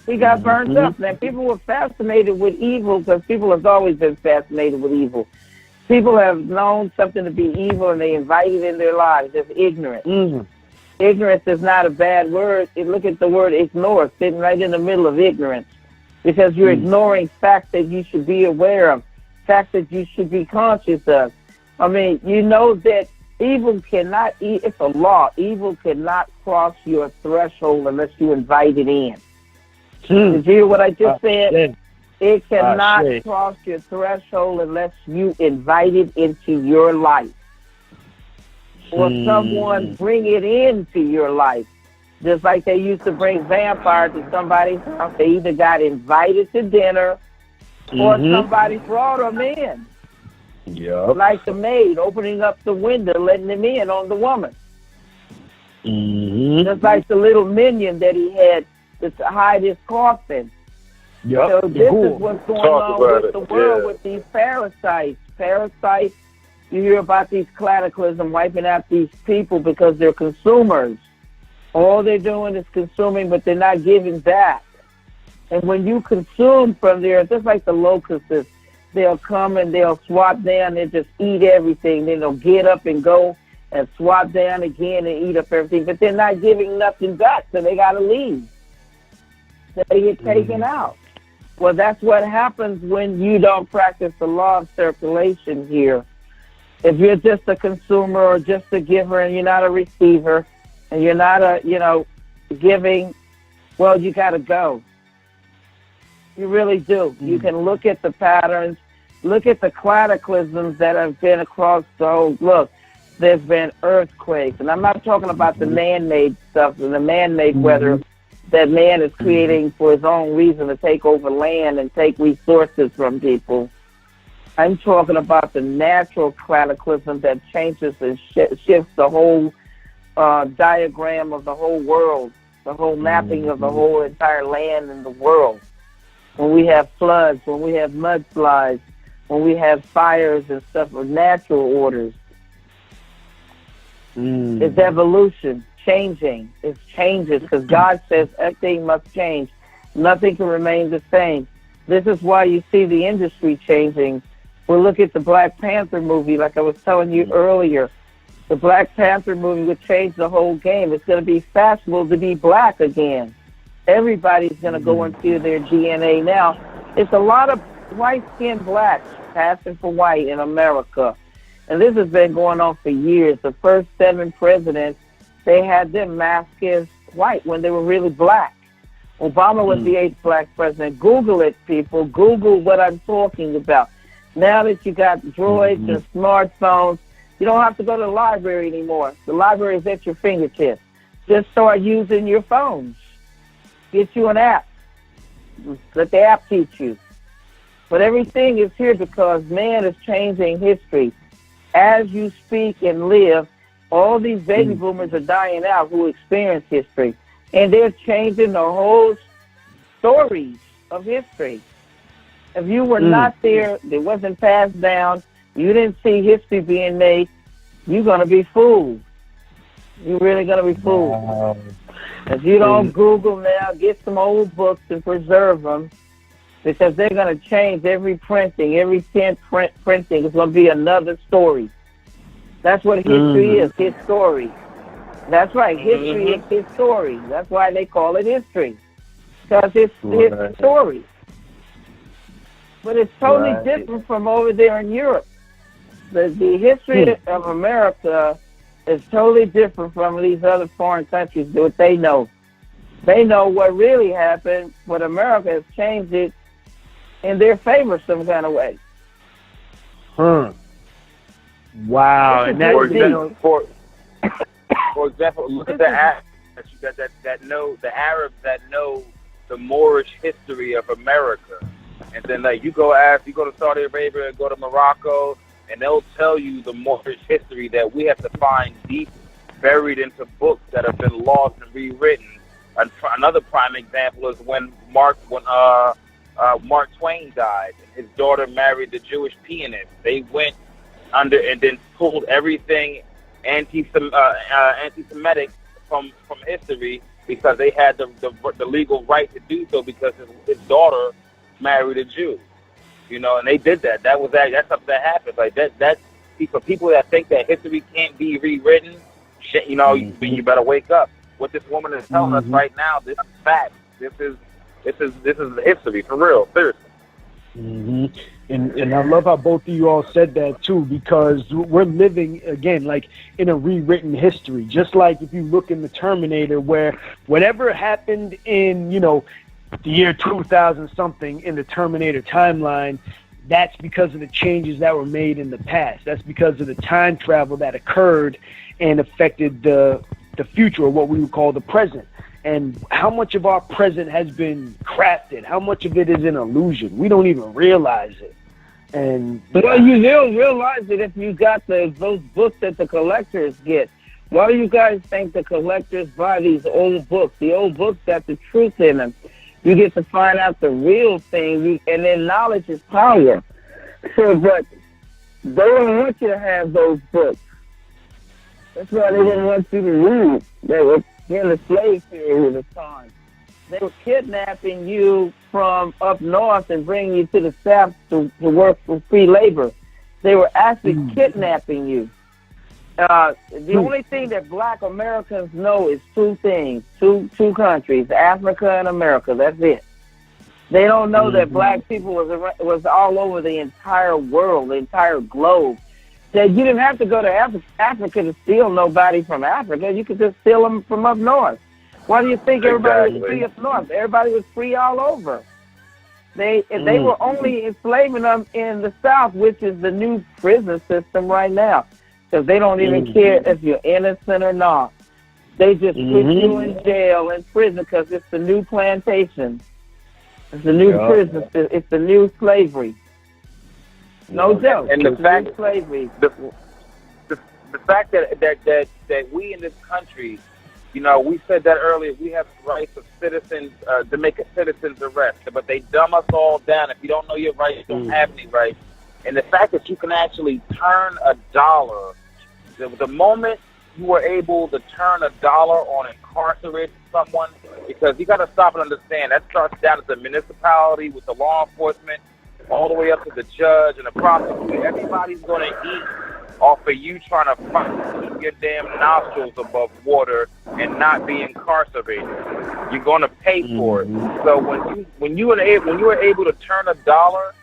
He got burned up. Now people were fascinated with evil because people have always been fascinated with evil. People have known something to be evil and they invite it in their lives. It's ignorant. Ignorance is not a bad word. Look at the word ignore, sitting right in the middle of ignorance, because you're ignoring facts that you should be aware of, facts that you should be conscious of. I mean, you know that evil cannot, it's a law, evil cannot cross your threshold unless you invite it in. Did you hear what I just said? It cannot cross your threshold unless you invite it into your life. Or someone bring it into your life. Just like they used to bring vampires to somebody's house. They either got invited to dinner or somebody brought them in. Yep. Like the maid opening up the window, letting them in on the woman. Just like the little minion that he had to hide his coffin. Yep. So this is what's going on with the world with these parasites. Parasites. You hear about these cataclysms wiping out these people because they're consumers. All they're doing is consuming, but they're not giving back. And when you consume from the earth, just like the locusts, they'll come and they'll swap down and just eat everything. Then they'll get up and go and swap down again and eat up everything. But they're not giving nothing back, so they got to leave. They get taken out. Well, that's what happens when you don't practice the law of circulation here. If you're just a consumer or just a giver and you're not a receiver and you're not giving, well, you got to go. You really do. You can look at the patterns, look at the cataclysms that have been across the whole. Look, there's been earthquakes, and I'm not talking about the man-made stuff and the man-made weather that man is creating for his own reason to take over land and take resources from people. I'm talking about the natural cataclysm that changes and shifts the whole diagram of the whole world, the whole mapping of the whole entire land and the world. When we have floods, when we have mudslides, when we have fires and stuff of natural orders. It's evolution, changing. It changes because God says everything must change. Nothing can remain the same. This is why you see the industry changing. We'll look at the Black Panther movie, like I was telling you earlier. The Black Panther movie would change the whole game. It's going to be fashionable to be black again. Everybody's going to go into their DNA now. It's a lot of white-skinned blacks passing for white in America. And this has been going on for years. The first 7 presidents, they had them masked as white when they were really black. Obama was the 8th black president. Google it, people. Google what I'm talking about. Now that you got droids and smartphones, you don't have to go to the library anymore. The library is at your fingertips. Just start using your phones. Get you an app. Let the app teach you. But everything is here because man is changing history. As you speak and live, all these baby boomers are dying out who experience history. And they're changing the whole stories of history. If you were not there, it wasn't passed down, you didn't see history being made, you're going to be fooled. You're really going to be fooled. Wow. If you don't Google now, get some old books and preserve them, because they're going to change every printing. Every 10 printing is going to be another story. That's what history is, his story. That's right, history is his story. That's why they call it history, because it's his story. But it's totally different from over there in Europe. The history of America is totally different from these other foreign countries, what they know. They know what really happened, but America has changed it in their favor some kind of way. Wow. And that, for example, look at the Arabs that know the Arabs that know the Moorish history of America. And then like you go to Saudi Arabia and go to Morocco, and they'll tell you the Moorish history that we have to find deep buried into books that have been lost and rewritten. Another prime example is when Mark Twain died and his daughter married the Jewish pianist. They went under and then pulled everything anti-Semitic from history because they had the legal right to do so because his daughter married a Jew, and they did that. That's something that happens. Like that for people that think that history can't be rewritten, you better wake up. What this woman is telling us right now, this is fact. This is history for real, seriously. And I love how both of you all said that too, because we're living again like in a rewritten history. Just like if you look in the Terminator, where whatever happened in the year 2000 something in the Terminator timeline, that's because of the changes that were made in the past. That's because of the time travel that occurred and affected the future, or what we would call the present. And how much of our present has been crafted? How much of it is an illusion? We don't even realize it. Well, you will realize it if you got those books that the collectors get. Why do you guys think the collectors buy these old books? The old books got the truth in them. You get to find out the real thing, and then knowledge is power. But they don't want you to have those books. That's why they didn't want you to read. They were in the slave period of time. They were kidnapping you from up north and bringing you to the south to work for free labor. They were actually kidnapping you. The only thing that black Americans know is two things, two countries, Africa and America. That's it. They don't know that black people was all over the entire world, the entire globe. That you didn't have to go to Africa to steal nobody from Africa. You could just steal them from up north. Why do you think everybody was free up north? Everybody was free all over. They were only enslaving them in the South, which is the new prison system right now, because they don't even care if you're innocent or not. They just put you in jail and prison because it's the new plantation. It's the new prison. It's the new slavery. No joke. And the fact, slavery. The fact that we in this country, you know, we said that earlier, we have the rights of citizens to make a citizen's arrest, but they dumb us all down. If you don't know your rights, you don't have any rights. And the fact that you can actually turn a dollar, the moment you were able to turn a dollar on incarcerating someone, because you got to stop and understand, that starts down at the municipality with the law enforcement, all the way up to the judge and the prosecutor. Everybody's going to eat off of you trying to keep your damn nostrils above water and not be incarcerated. You're going to pay for it. So when you were able to turn a dollar,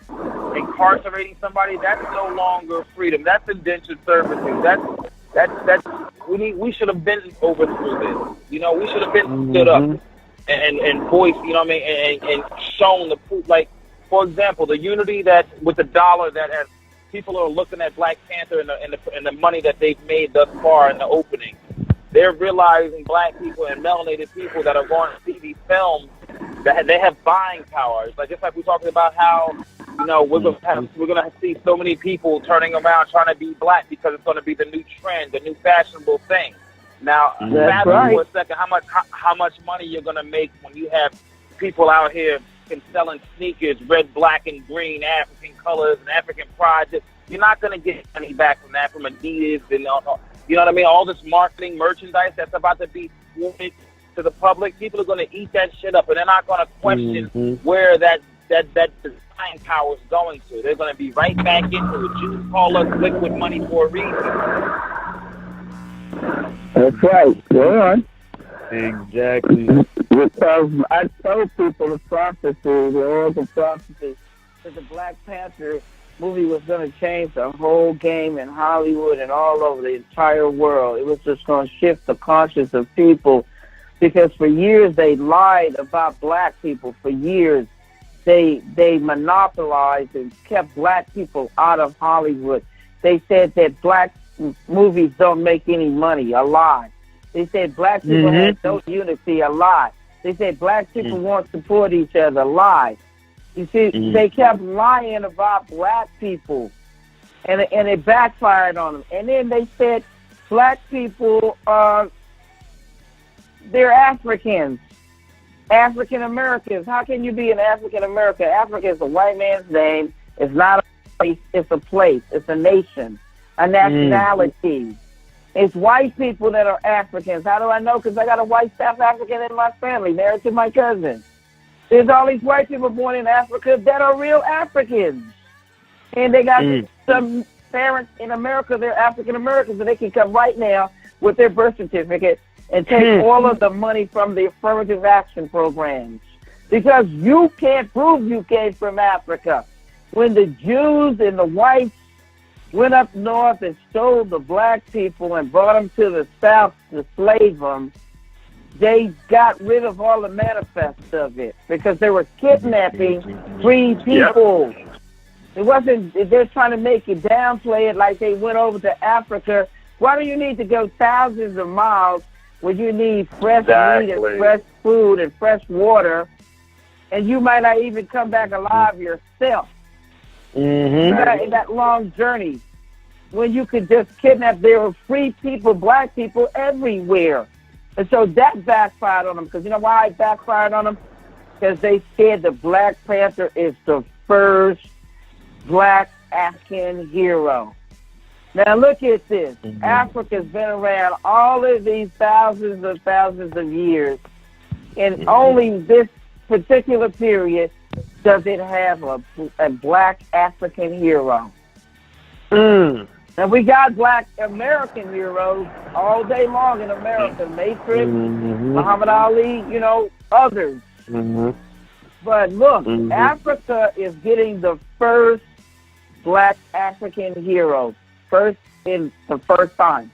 incarcerating somebody, that's no longer freedom. That's indentured servitude. That's we should have been overthrew this. You know, we should have been stood up and voiced. You know what I mean, and shown the proof. Like, for example, the unity that with the dollar that has. People are looking at Black Panther and the money that they've made thus far in the opening. They're realizing Black people and melanated people that are going to see these films that they have buying power. It's like just like we're talking about how, you know, we're gonna see so many people turning around trying to be Black because it's going to be the new trend, the new fashionable thing. Now, fathom for a second how much money you're going to make when you have people out here selling sneakers, red, black, and green, African colors and African pride. You're not going to get money back from that, from Adidas and you know what I mean. All this marketing merchandise that's about to be to the public, people are going to eat that shit up, and they're not going to question where that design power is going to. They're going to be right back into it. Jews call us liquid money for a reason. That's right. Go on. Exactly. Because I told people the prophecy, the oracle prophecy, that the Black Panther movie was going to change the whole game in Hollywood and all over the entire world. It was just going to shift the conscience of people, because for years they lied about Black people. For years they monopolized and kept Black people out of Hollywood. They said that Black movies don't make any money. A lie. They said Black people have no unity. A lie. They said Black people won't support each other. A lie. You see, they kept lying about Black people, and it backfired on them. And then they said Black people they're Africans, African Americans. How can you be an African American? Africa is a white man's name. It's not a place. It's a place. It's a nation, a nationality. It's white people that are Africans. How do I know? Because I got a white South African in my family, married to my cousin. There's all these white people born in Africa that are real Africans. And they got some parents in America, they're African Americans, and they can come right now with their birth certificate and take all of the money from the affirmative action programs. Because you can't prove you came from Africa. When the Jews and the whites went up north and stole the Black people and brought them to the South to slave them, they got rid of all the manifests of it because they were kidnapping free people. Yep. It wasn't, they're trying to make it downplay it like they went over to Africa. Why do you need to go thousands of miles when you need fresh meat and fresh food and fresh water, and you might not even come back alive yourself? In that long journey, when you could just kidnap, there were free people, Black people everywhere. And so that backfired on them. Because you know why it backfired on them? Because they said the Black Panther is the first Black African hero. Now look at this. Africa's been around all of these thousands of years. And only this particular period does it have a Black African hero. And we got Black American heroes all day long in America. Matrix, Muhammad Ali, you know, others. But look, Africa is getting the first Black African hero. First in the first time.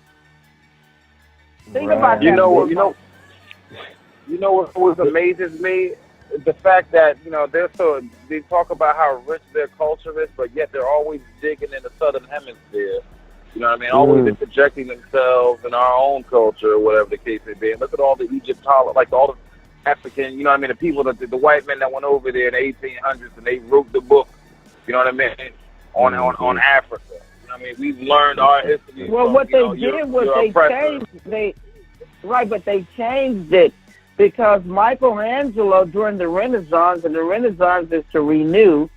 Think about that. You know what amazes me the fact that, they talk about how rich their culture is, but yet they're always digging in the southern hemisphere. You know what I mean? Always they're projecting themselves in our own culture, whatever the case may be. And look at all the Egyptology, like all the African, you know what I mean, the people, the white men that went over there in the 1800s and they wrote the book, you know what I mean, on Africa. You know what I mean? We've learned our history. Well, from, what they did was they changed it because Michelangelo during the Renaissance, and the Renaissance is to renew,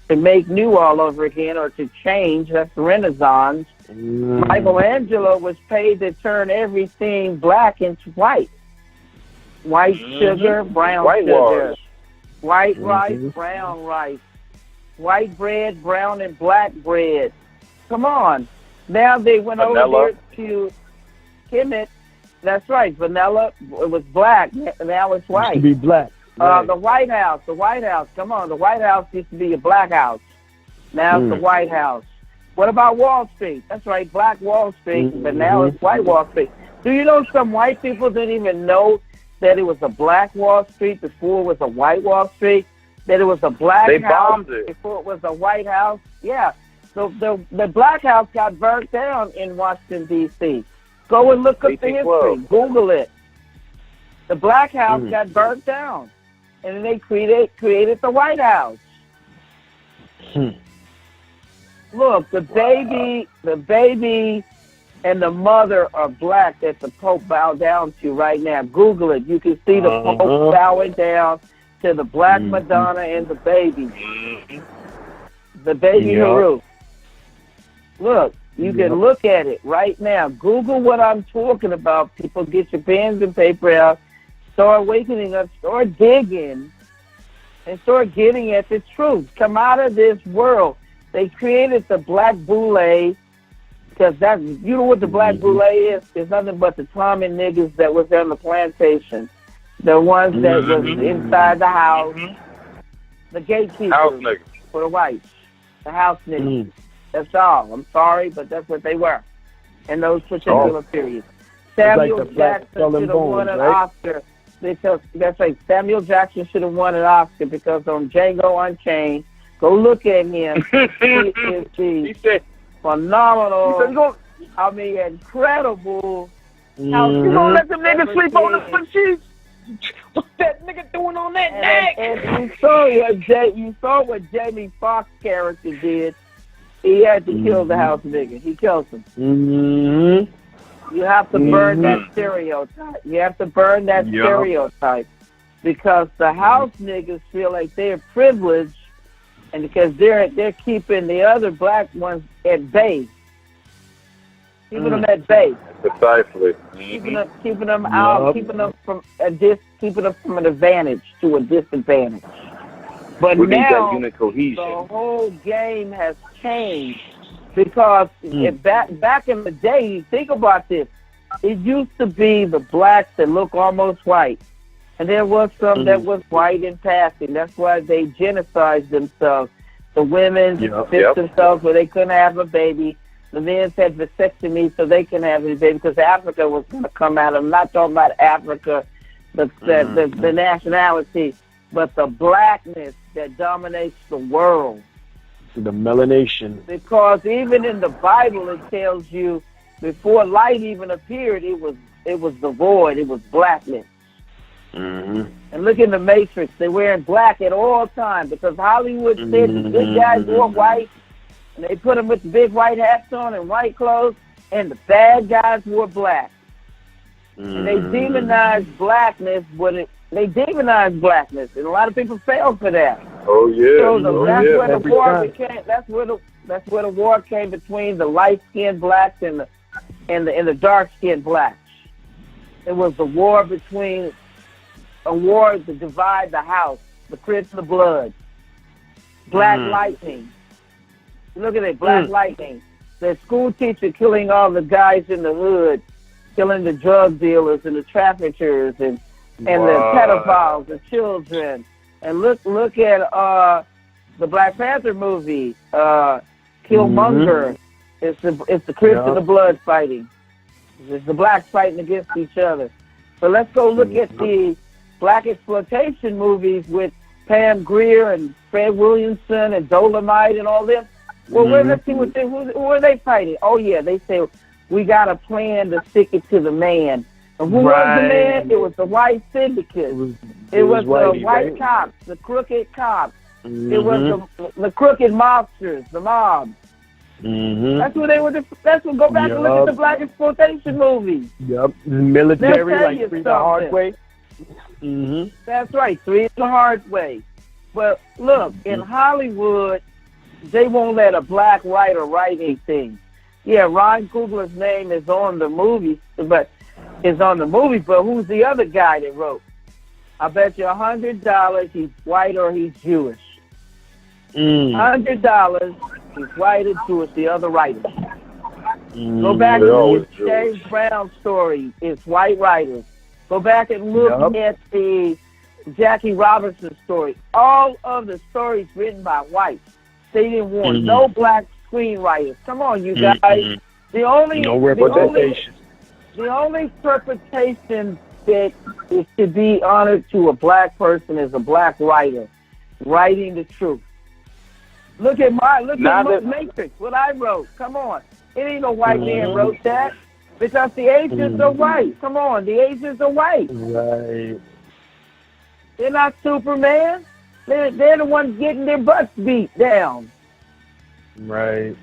to make new all over again, or to change. That's the Renaissance. Michelangelo was paid to turn everything black into white. White sugar, brown sugar. White rice, brown rice. White bread, brown and black bread. Come on. Now they went over there to Kemet. That's right. Vanilla, it was black. Now it's white. Used to be black. Right. The White House. Come on. The White House used to be a black house. Now it's the White House. What about Wall Street? That's right, Black Wall Street, but now it's White Wall Street. Do you know some white people didn't even know that it was a Black Wall Street before it was a White Wall Street? That it was a black house before it was a White House? Yeah. So the Black House got burnt down in Washington, D.C. Go and look up the history. Google it. The Black House got burnt down, and then they created the White House. Look, the baby and the mother are black that the Pope bowed down to right now. Google it. You can see the Pope bowing down to the black Madonna and the baby. The baby Haru. Look, you can look at it right now. Google what I'm talking about. People, get your pens and paper out. Start waking up. Start digging. And start getting at the truth. Come out of this world. They created the black boule because you know what the black boule is? It's nothing but the Tommy niggas that was on the plantation. The ones that was inside the house. The gatekeepers for the whites. The house niggas. That's all. I'm sorry, but that's what they were in those particular periods. Samuel Jackson should have won an Oscar because that's right. Samuel Jackson should have won an Oscar because on Django Unchained, go look at him. He is the phenomenal, incredible. How you gonna let them niggas sleep on the front sheets? What's that nigga doing on that neck? And you saw what Jamie Foxx's character did. He had to kill the house nigga. He killed him. You have to burn that stereotype. You have to burn that stereotype because the house niggas feel like they're privileged, and because they're keeping the other black ones at bay, keeping them at bay. Precisely. Keeping them out, keeping them from an advantage to a disadvantage. But we now need that unit cohesion. The whole game has changed because back in the day, think about this. It used to be the blacks that look almost white, and there was some that was white in passing. That's why they genocided themselves. The women fixed themselves where they couldn't have a baby. The men had vasectomy so they can have a baby because Africa was going to come out. I'm not talking about Africa, the nationality, but the blackness that dominates the world. The melanation. Because even in the Bible it tells you before light even appeared, it was the void, it was blackness. And look in the Matrix, they're wearing black at all times because Hollywood said the good guys wore white, and they put them with the big white hats on and white clothes, and the bad guys wore black. And they demonized blackness, and a lot of people fell for that. Oh yeah. So that's where the war came between the light-skinned blacks and the dark-skinned blacks. It was a war to divide the house, the Crips and the Bloods. Black lightning. Look at it, black lightning. The school teacher killing all the guys in the hood, killing the drug dealers and the traffickers and the pedophiles, the children. And look at the Black Panther movie, Killmonger. It's the Crips and the Blood fighting. It's the blacks fighting against each other. So let's go look at the black exploitation movies with Pam Grier and Fred Williamson and Dolomite and all them. Well, let's see who are they fighting? Oh yeah, they say we got a plan to stick it to the man. And who was the man? It was the white syndicate. It was the white cops, the crooked cops. It was the crooked mobsters, the mob. That's what they were. That's what. Go back and look at the black exploitation movies. Yep, military, like Three the Hard Way. That's right, Three the Hard Way. But look, in Hollywood, they won't let a black writer write anything. Yeah, Ron Coogler's name is on the movie, but who's the other guy that wrote? I bet you $100 he's white or he's Jewish. $100 he's white or Jewish. The other writer. Go back and look at James Brown's story. It's white writers. Go back and look at the Jackie Robinson story. All of the stories written by whites. They didn't want no black screenwriters. Come on, you guys. The only representation. The only interpretation that it should be honored to a black person is a black writer writing the truth. Look at Matrix, what I wrote. Come on. It ain't no white man wrote that. Because the agents are white. Come on, the agents are white. Right. They're not Superman. They're the ones getting their butts beat down. Right.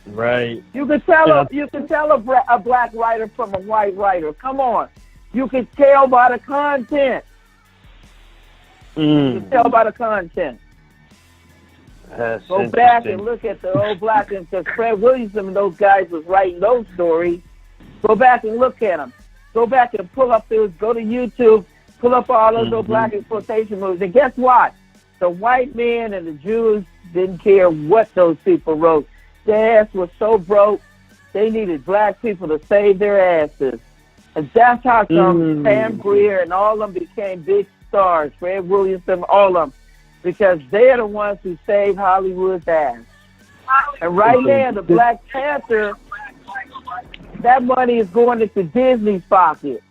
Right. You can tell a black writer from a white writer. Come on. You can tell by the content. You can tell by the content. That's Go back and look at the old black ones, because Fred Williamson and those guys was writing those stories. Go back and look at them. Go back and pull up those. Go to YouTube. Pull up all of those black exploitation movies. And guess what? The white man and the Jews didn't care what those people wrote. Their ass was so broke, they needed black people to save their asses. And that's how come Pam Grier and all of them became big stars. Fred Williamson, all of them. Because they're the ones who saved Hollywood's ass. And right now, the Black Panther, that money is going into Disney's pocket.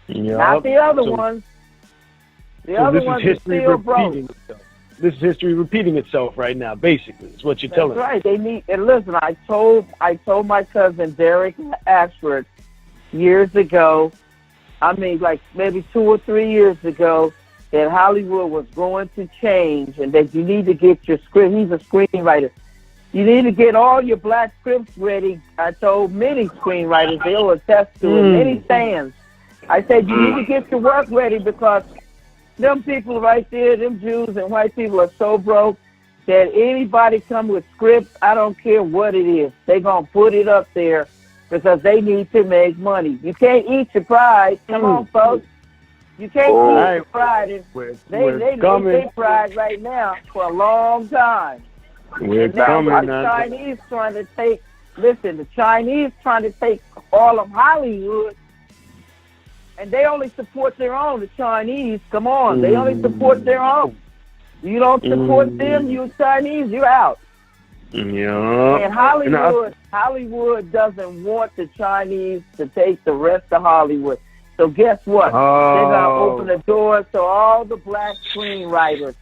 Not the other ones. The other ones are still broke. This is history repeating itself right now, basically. It's what you're telling me. That's right. They need, and listen, I told my cousin Derek Ashford years ago, like maybe 2 or 3 years ago, that Hollywood was going to change and that you need to get your script. He's a screenwriter. You need to get all your black scripts ready. I told many screenwriters, they'll attest to it, many fans. I said, you need to get your work ready because them people right there, them Jews and white people are so broke that anybody come with scripts, I don't care what it is, they're going to put it up there because they need to make money. You can't eat your pride. Come on, folks. You can't eat your pride. They eat pride right now for a long time. We're coming now. The Chinese trying to take, the Chinese trying to take all of Hollywood, and they only support their own, the Chinese. Come on, they only support their own. You don't support them, you Chinese, you're out. Yeah. And Hollywood doesn't want the Chinese to take the rest of Hollywood. So guess what? They're going to open the doors to all the black screenwriters,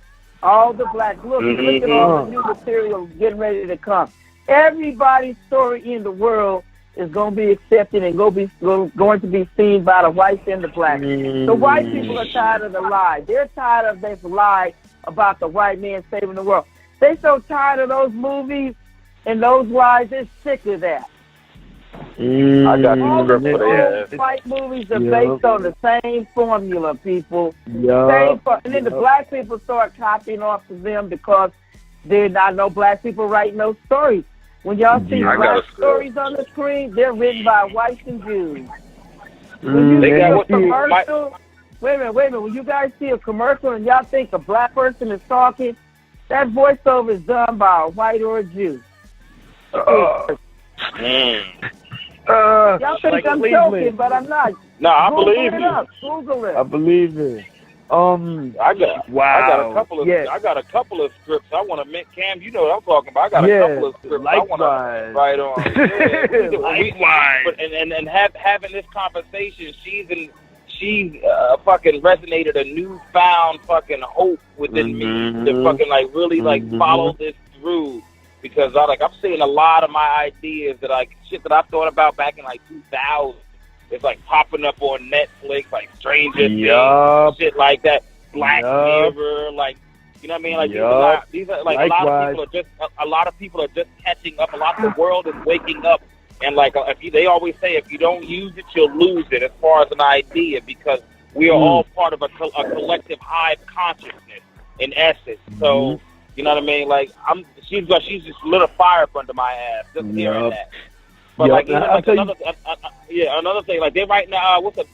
all the black, look at all the new material getting ready to come. Everybody's story in the world is going to be accepted and going to be seen by the whites and the blacks. The white people are tired of the lie. They're tired of this lie about the white man saving the world. They're so tired of those movies and those lies. They're sick of that. I got all the white movies are based on the same formula, people. And then the black people start copying off of them because there are not no black people writing those stories. When y'all see black stories on the screen, they're written by whites and Jews. When you see a commercial, wait a minute. When you guys see a commercial and y'all think a black person is talking, that voiceover is done by a white or a Jew. Y'all think I'm joking, but I'm not. No, I believe you. Google it. I believe it. I got a couple of scripts I want to make. Cam, you know what I'm talking about. I got a couple of scripts I want to write on. Likewise. And having this conversation, she's fucking resonated a newfound fucking hope within me to fucking like really like follow this through, because I'm seeing a lot of my ideas that like shit that I thought about back in like 2000. It's like popping up on Netflix, like Stranger Things, shit like that, Black Mirror, like, you know what I mean? Like these are like a lot of people are just catching up. A lot of the world is waking up, and like they always say, if you don't use it, you'll lose it. As far as an idea, because we are all part of a collective hive consciousness in essence. So you know what I mean? Like she's just lit a fire up under my ass just hearing that. But like, even like another thing, like they right now, what's the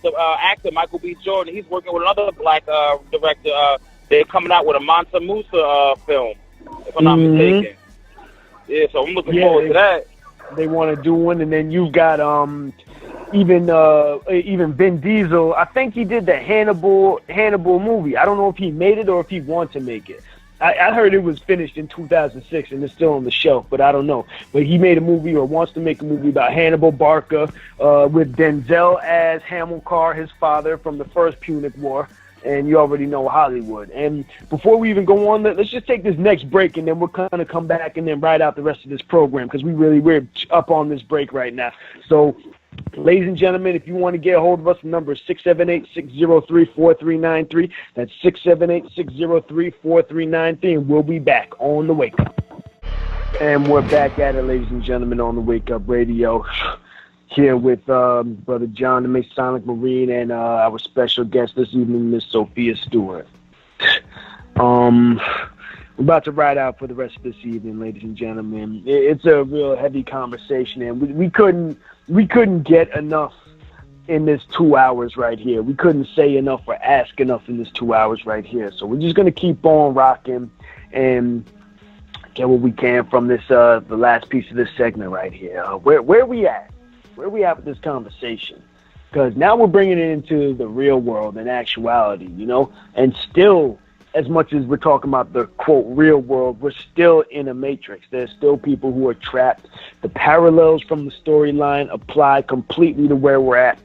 actor Michael B. Jordan? He's working with another black director. They're coming out with a Mansa Musa film, if I'm not mistaken. Yeah, so I'm looking forward to that. They want to do one, and then you've got even Vin Diesel. I think he did the Hannibal movie. I don't know if he made it or if he wants to make it. I heard it was finished in 2006 and it's still on the shelf, but I don't know. But he made a movie or wants to make a movie about Hannibal Barca with Denzel as Hamilcar, his father from the first Punic War. And you already know Hollywood. And before we even go on, let's just take this next break, and then we'll kind of come back and then ride out the rest of this program, because we're up on this break right now. So, ladies and gentlemen, if you want to get a hold of us, the number is 678-603-4393. That's 678-603-4393, and we'll be back on the Wake Up. And we're back at it, ladies and gentlemen, on the Wake Up Radio. Here with Brother John the Masonic Marine and our special guest this evening, Miss Sophia Stewart. We're about to ride out for the rest of this evening, ladies and gentlemen. It's a real heavy conversation, and we couldn't get enough in this 2 hours right here. We couldn't say enough or ask enough in this 2 hours right here. So we're just gonna keep on rocking and get what we can from this the last piece of this segment right here. Where we at? Where we at with this conversation? Because now we're bringing it into the real world and actuality, you know? And still, as much as we're talking about the, quote, real world, we're still in a matrix. There's still people who are trapped. The parallels from the storyline apply completely to where we're at,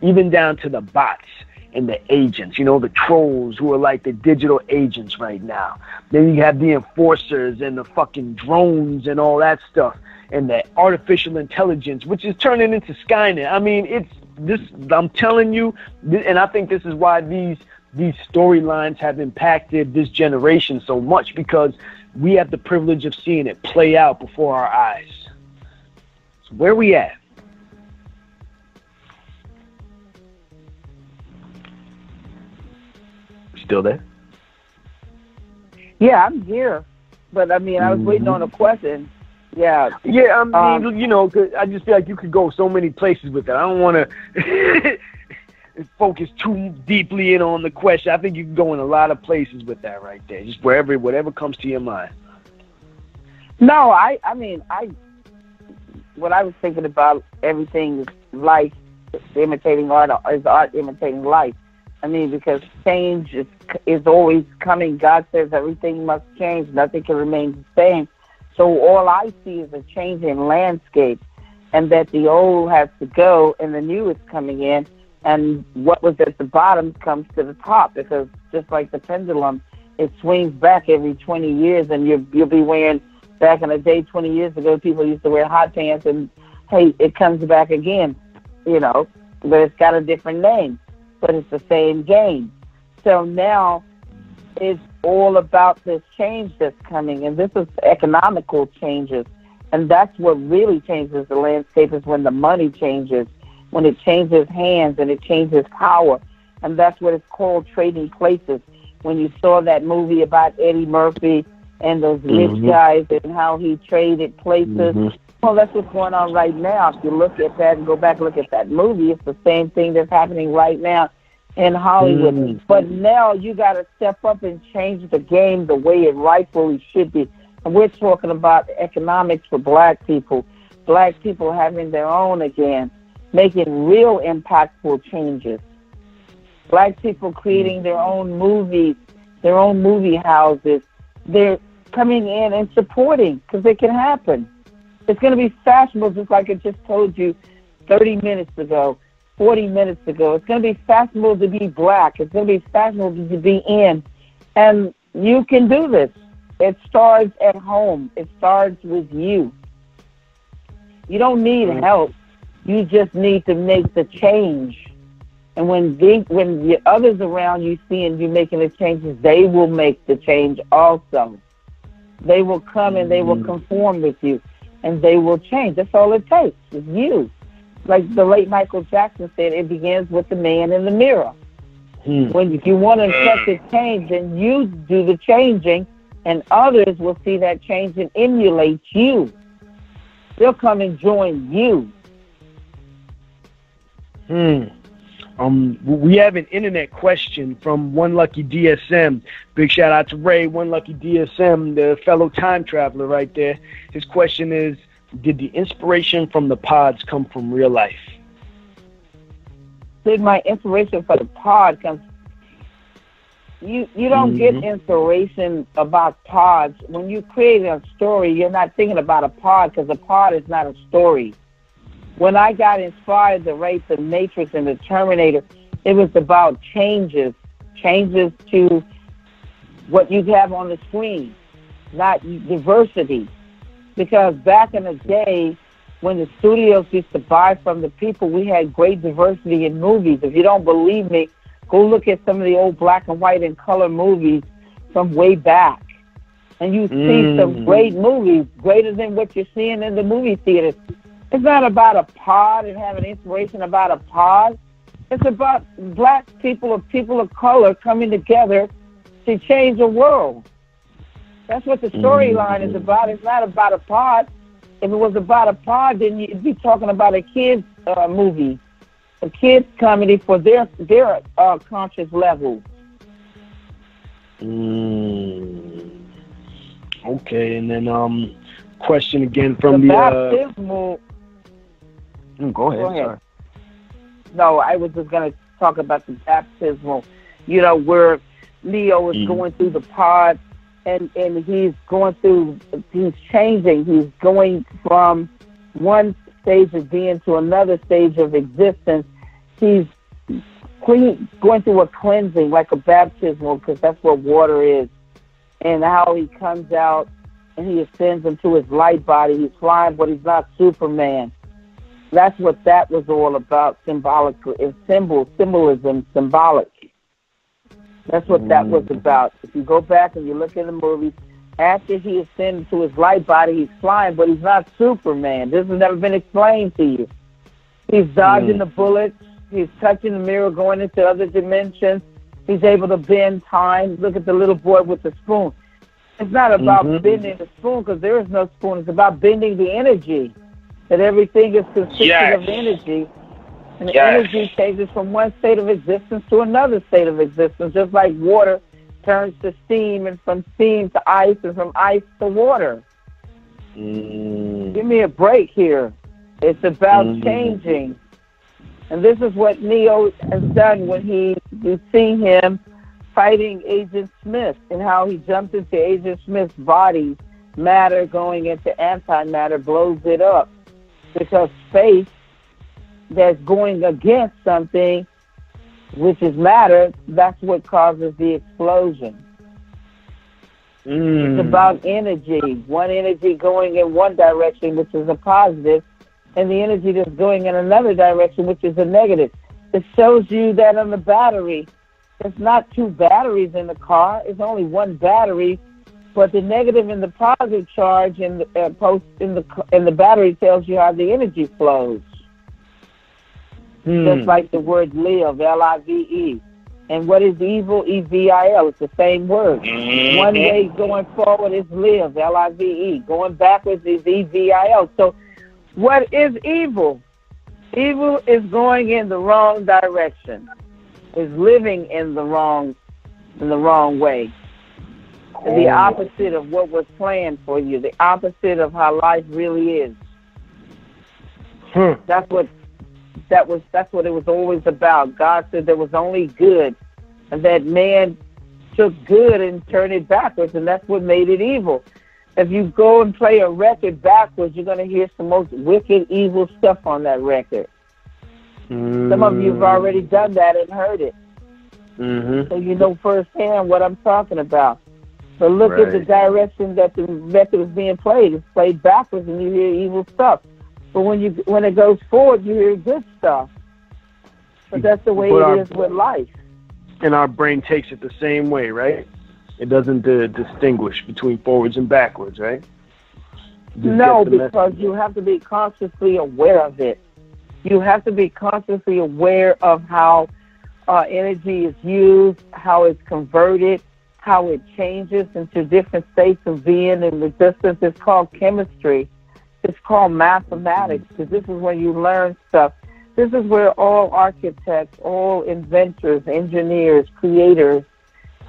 even down to the bots and the agents, you know, the trolls who are like the digital agents right now. Then you have the enforcers and the fucking drones and all that stuff. And the artificial intelligence, which is turning into Skynet. I mean, it's this. I'm telling you, and I think this is why these storylines have impacted this generation so much, because we have the privilege of seeing it play out before our eyes. So where we at? Still there? Yeah, I'm here, but I mean, I was waiting on a question. Yeah, I mean, you know, 'cause I just feel like you could go so many places with it. I don't want to focus too deeply in on the question. I think you can go in a lot of places with that right there, just whatever comes to your mind. No, I mean, what I was thinking about, everything is life imitating art, is art imitating life. I mean, because change is always coming. God says everything must change. Nothing can remain the same. So all I see is a change in landscape, and that the old has to go and the new is coming in, and what was at the bottom comes to the top, because just like the pendulum, it swings back every 20 years, and you'll be wearing, back in the day 20 years ago, people used to wear hot pants, and hey, it comes back again, you know, but it's got a different name, but it's the same game. So now it's all about this change that's coming, and this is economical changes, and that's what really changes the landscape, is when the money changes, when it changes hands and it changes power, and that's what it's called, trading places. When you saw that movie about Eddie Murphy and those rich guys and how he traded places, well, that's what's going on right now. If you look at that and go back and look at that movie, it's the same thing that's happening right now in Hollywood. But now you got to step up and change the game the way it rightfully should be. And we're talking about economics for black people having their own again, making real impactful changes. Black people creating their own movies, their own movie houses. They're coming in and supporting, because it can happen. It's going to be fashionable, just like I just told you 30 minutes ago. 40 minutes ago. It's going to be fashionable to be black. It's going to be fashionable to be in. And you can do this. It starts at home. It starts with you. You don't need help. You just need to make the change. And when the others around you seeing you making the changes, they will make the change also. They will come and they will conform with you, and they will change. That's all it takes, is you. Like the late Michael Jackson said, it begins with the man in the mirror. When if you want to affect the change, then you do the changing, and others will see that change and emulate you. They'll come and join you. We have an internet question from One Lucky DSM. Big shout out to Ray, One Lucky DSM, the fellow time traveler right there. His question is, did the inspiration from the pods come from real life? Did my inspiration for the pod come? You don't get inspiration about pods. When you create a story, you're not thinking about a pod, because a pod is not a story. When I got inspired to write The Matrix and the Terminator, it was about changes to what you have on the screen, not diversity. Because back in the day, when the studios used to buy from the people, we had great diversity in movies. If you don't believe me, go look at some of the old black and white and color movies from way back. And you see some great movies, greater than what you're seeing in the movie theaters. It's not about a pod and having inspiration about a pod. It's about black people or people of color coming together to change the world. That's what the storyline is about. It's not about a pod. If it was about a pod, then you'd be talking about a kid's movie, a kid's comedy for their conscious level. Okay, and then question again from the baptismal. Go ahead. Sorry. No, I was just going to talk about the baptismal, where Leo is going through the pod, and he's changing. He's going from one stage of being to another stage of existence. He's going through a cleansing, like a baptismal, because that's what water is, and how he comes out and he ascends into his light body. He's flying, but he's not Superman. That's what that was all about, symbolically. It's symbolism, symbolic. That's what that was about. If you go back and you look at the movies, after he ascended to his light body, he's flying, but he's not Superman. This has never been explained to you. He's dodging the bullets. He's touching the mirror, going into other dimensions. He's able to bend time. Look at the little boy with the spoon. It's not about bending the spoon, because there is no spoon. It's about bending the energy. That everything is consistent of energy. And the energy changes from one state of existence to another state of existence, just like water turns to steam, and from steam to ice, and from ice to water. Give me a break here. It's about changing. And this is what Neo has done when you see him fighting Agent Smith, and how he jumped into Agent Smith's body, matter going into antimatter, blows it up. Because space that's going against something, which is matter, that's what causes the explosion. It's about energy. One energy going in one direction, which is a positive, and the energy that's going in another direction, which is a negative. It shows you that on the battery, it's not two batteries in the car. It's only one battery. But the negative and the positive charge in the battery tells you how the energy flows. Just like the word live, L-I-V-E. And what is evil? E-V-I-L. It's the same word. One way going forward is live, L-I-V-E. Going backwards is E-V-I-L. So what is evil? Evil is going in the wrong direction. Is living in the wrong way. The opposite of what was planned for you, the opposite of how life really is. That's what it was always about. God said there was only good, and that man took good and turned it backwards, and that's what made it evil. If you go and play a record backwards, you're going to hear some most wicked, evil stuff on that record. Some of you have already done that and heard it. So you know firsthand what I'm talking about. So look at the direction that the method is being played. It's played backwards and you hear evil stuff. But when it goes forward, you hear good stuff. But that's the way it is with life. And our brain takes it the same way, right? It doesn't distinguish between forwards and backwards, right? No, because you have to be consciously aware of it. You have to be consciously aware of how energy is used, how it's converted, how it changes into different states of being and existence. It's called chemistry. It's called mathematics, because this is when you learn stuff. This is where all architects, all inventors, engineers, creators,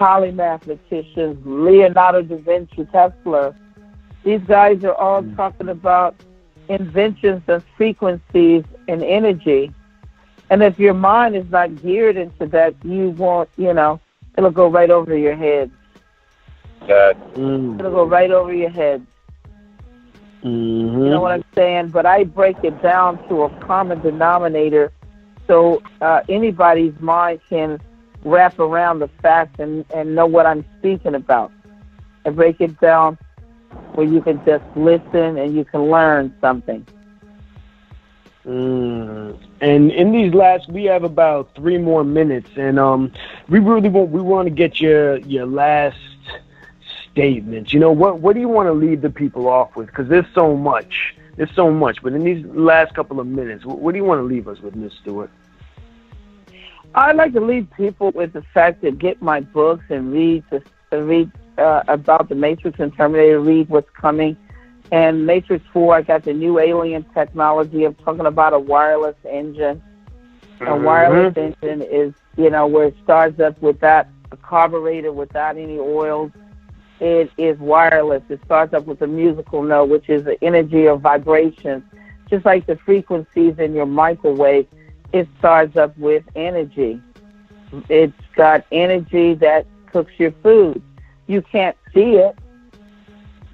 polymathematicians, Leonardo da Vinci, Tesla, these guys are all talking about inventions and frequencies and energy. And if your mind is not geared into that, you won't, it'll go right over your head. It'll go right over your head. You know what I'm saying? But I break it down to a common denominator so anybody's mind can wrap around the facts and know what I'm speaking about. I break it down where you can just listen and you can learn something. And in these we have about 3 more minutes, and we want to get your last statements. What do you want to leave the people off with? Because there's so much, but in these last couple of minutes, what do you want to leave us with, Ms. Stewart? I'd like to leave people with the fact that get my books and read about the Matrix and Terminator, read what's coming. And Matrix 4, I got the new alien technology. I'm talking about a wireless engine. A wireless engine is, where it starts up without a carburetor, without any oils. It is wireless. It starts up with a musical note, which is the energy of vibration. Just like the frequencies in your microwave, it starts up with energy. It's got energy that cooks your food. You can't see it.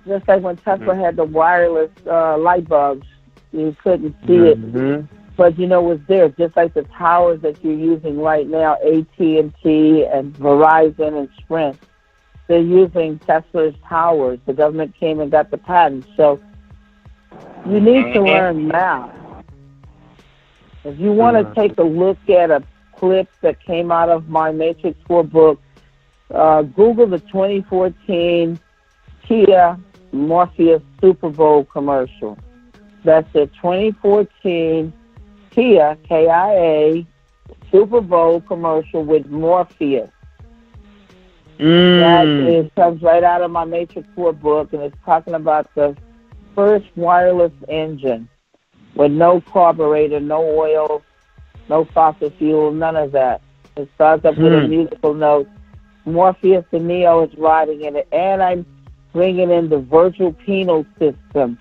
Just like when Tesla had the wireless light bulbs, you couldn't see it, but it was there. Just like the towers that you're using right now, AT&T and Verizon and Sprint, they're using Tesla's towers. The government came and got the patent. So you need to learn math. If you want to take a look at a clip that came out of my Matrix 4 book, Google the 2014 Kia Morpheus Super Bowl commercial. That's the 2014 Kia, KIA, Super Bowl commercial with Morpheus. That comes right out of my Matrix 4 book, and it's talking about the first wireless engine with no carburetor, no oil, no fossil fuel, none of that. It starts up with a musical note. Morpheus and Neo is riding in it, and I'm bringing in the virtual penal system.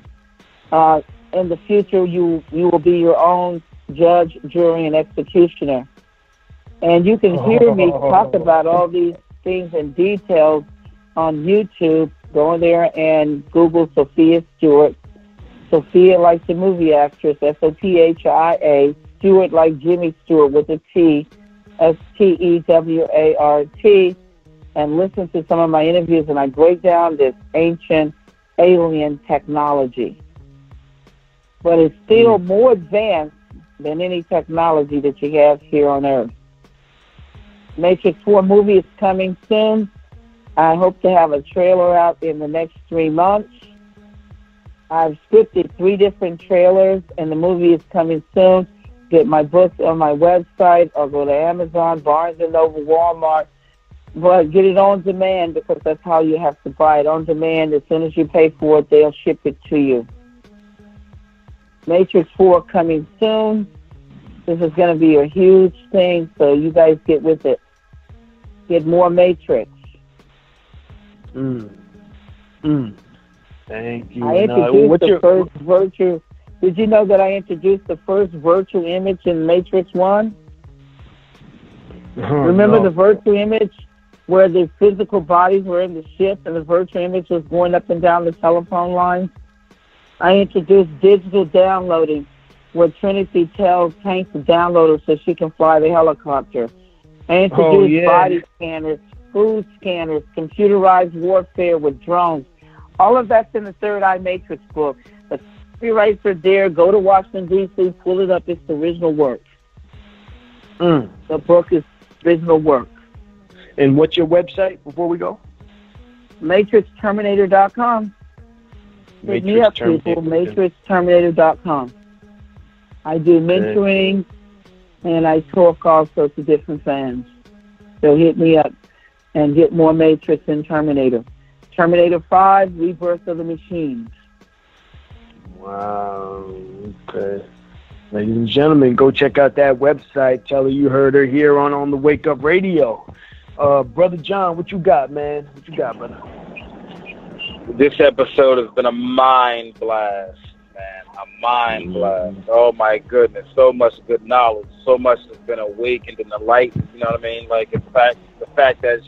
In the future, you will be your own judge, jury, and executioner. And you can hear me talk about all these things in detail on YouTube. Go in there and Google Sophia Stewart. Sophia like the movie actress, Sophia, Stewart like Jimmy Stewart with a T, Stewart, and listen to some of my interviews, and I break down this ancient alien technology. But it's still more advanced than any technology that you have here on Earth. Matrix 4 movie is coming soon. I hope to have a trailer out in the next 3 months. I've scripted 3 different trailers, and the movie is coming soon. Get my books on my website, or go to Amazon, Barnes & Noble, Walmart. But get it on demand, because that's how you have to buy it, on demand. As soon as you pay for it, they'll ship it to you. Matrix 4 coming soon. This is going to be a huge thing, so you guys get with it. Get more Matrix. Thank you. I introduced the first virtual. Did you know that I introduced the first virtual image in Matrix 1? Remember the virtual image where the physical bodies were in the ship and the virtual image was going up and down the telephone lines? I introduced digital downloading. where Trinity tells Tank to download it so she can fly the helicopter. I introduced body scanners, food scanners, computerized warfare with drones. All of that's in the Third Eye Matrix book. The copyrights are there. Go to Washington, D.C., pull it up. It's the original work. The book is original work. And what's your website before we go? MatrixTerminator.com. Hit me up, people. MatrixTerminator.com. I do mentoring, and I talk also to different fans. So hit me up and get more Matrix and Terminator. Terminator 5, Rebirth of the Machines. Wow. Okay. Ladies and gentlemen, go check out that website. Tell her you heard her here on the Wake Up Radio. Brother John, what you got, man? What you got, brother? This episode has been a mind blast, man. A mind blast. Oh, my goodness. So much good knowledge. So much has been awakened in the light. You know what I mean? Like, in fact, the fact that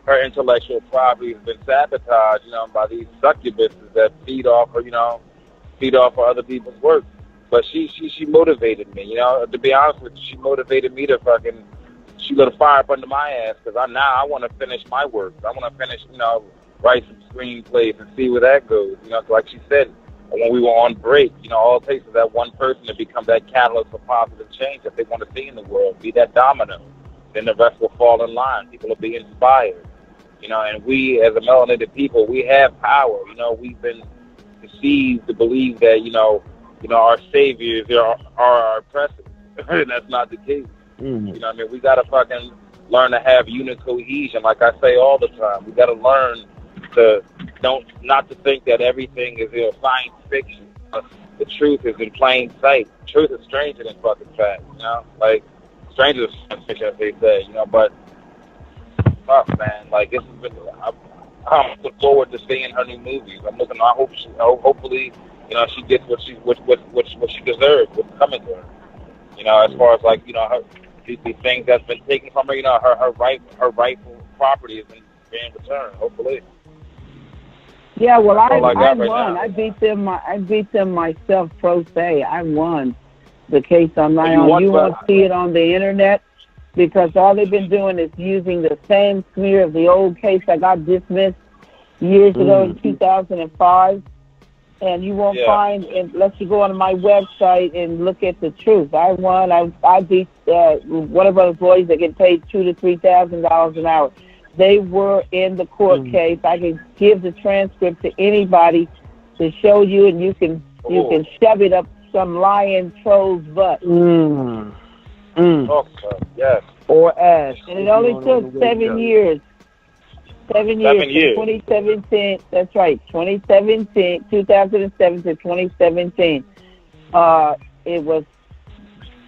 her intellectual property has been sabotaged, by these succubuses that feed off her other people's work. But she motivated me, to be honest with you, she motivated me to she lit a fire up under my ass, because I want to finish my work. I want to finish, write some screenplays and see where that goes. Like she said, when we were on break, all it takes is that one person to become that catalyst for positive change that they want to see in the world, be that domino. Then the rest will fall in line. People will be inspired. And we, as a melanated people, we have power. We've been deceived to believe that, our saviors are our oppressors. And that's not the case. We got to fucking learn to have unit cohesion, like I say all the time. We got to learn to not to think that everything is science fiction. The truth is in plain sight. Truth is stranger than fucking fact. Like stranger than science fiction, as they say. But tough, man. Like this has been. I'm looking forward to seeing her new movies. Hopefully, she gets what she deserves, what's coming to her. As far as like these things that's been taken from her, her rightful property has been being returned. Hopefully. Yeah, well, I won. Now. I beat them myself pro se. I won the case on my own. You won't see it on the internet because all they've been doing is using the same smear of the old case I got dismissed years ago in 2005. And you won't find, unless you go on my website and look at the truth. I won. I beat one of those lawyers that get paid $2,000 to $3,000 an hour. They were in the court case. I can give the transcript to anybody to show you, and you can shove it up some lying troll's butt. Yes. Or ass. And it only took 7 years. 7 years. 2017. That's right. 2007 to 2017. It was.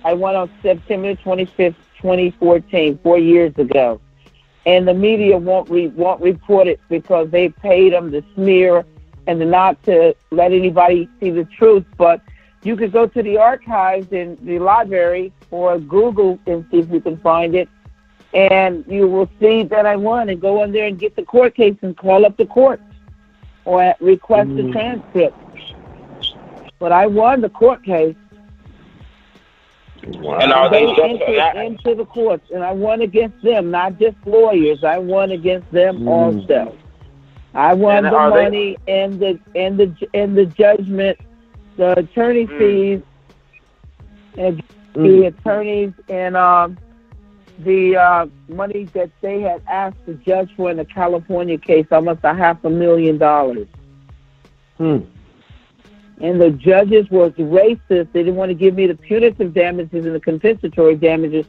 I went on September 25th, 2014, 4 years ago. And the media won't report it because they paid them to smear and not to let anybody see the truth. But you could go to the archives in the library or Google and see if you can find it. And you will see that I won, and go in there and get the court case and call up the court or request a transcript. But I won the court case. Wow. And are they into the courts, and I won against them, not just lawyers. I won against them also. I won the money and the judgment, the attorney fees, and the attorneys, and the money that they had asked the judge for in the California case, almost $500,000. And the judges was racist. They didn't want to give me the punitive damages and the compensatory damages.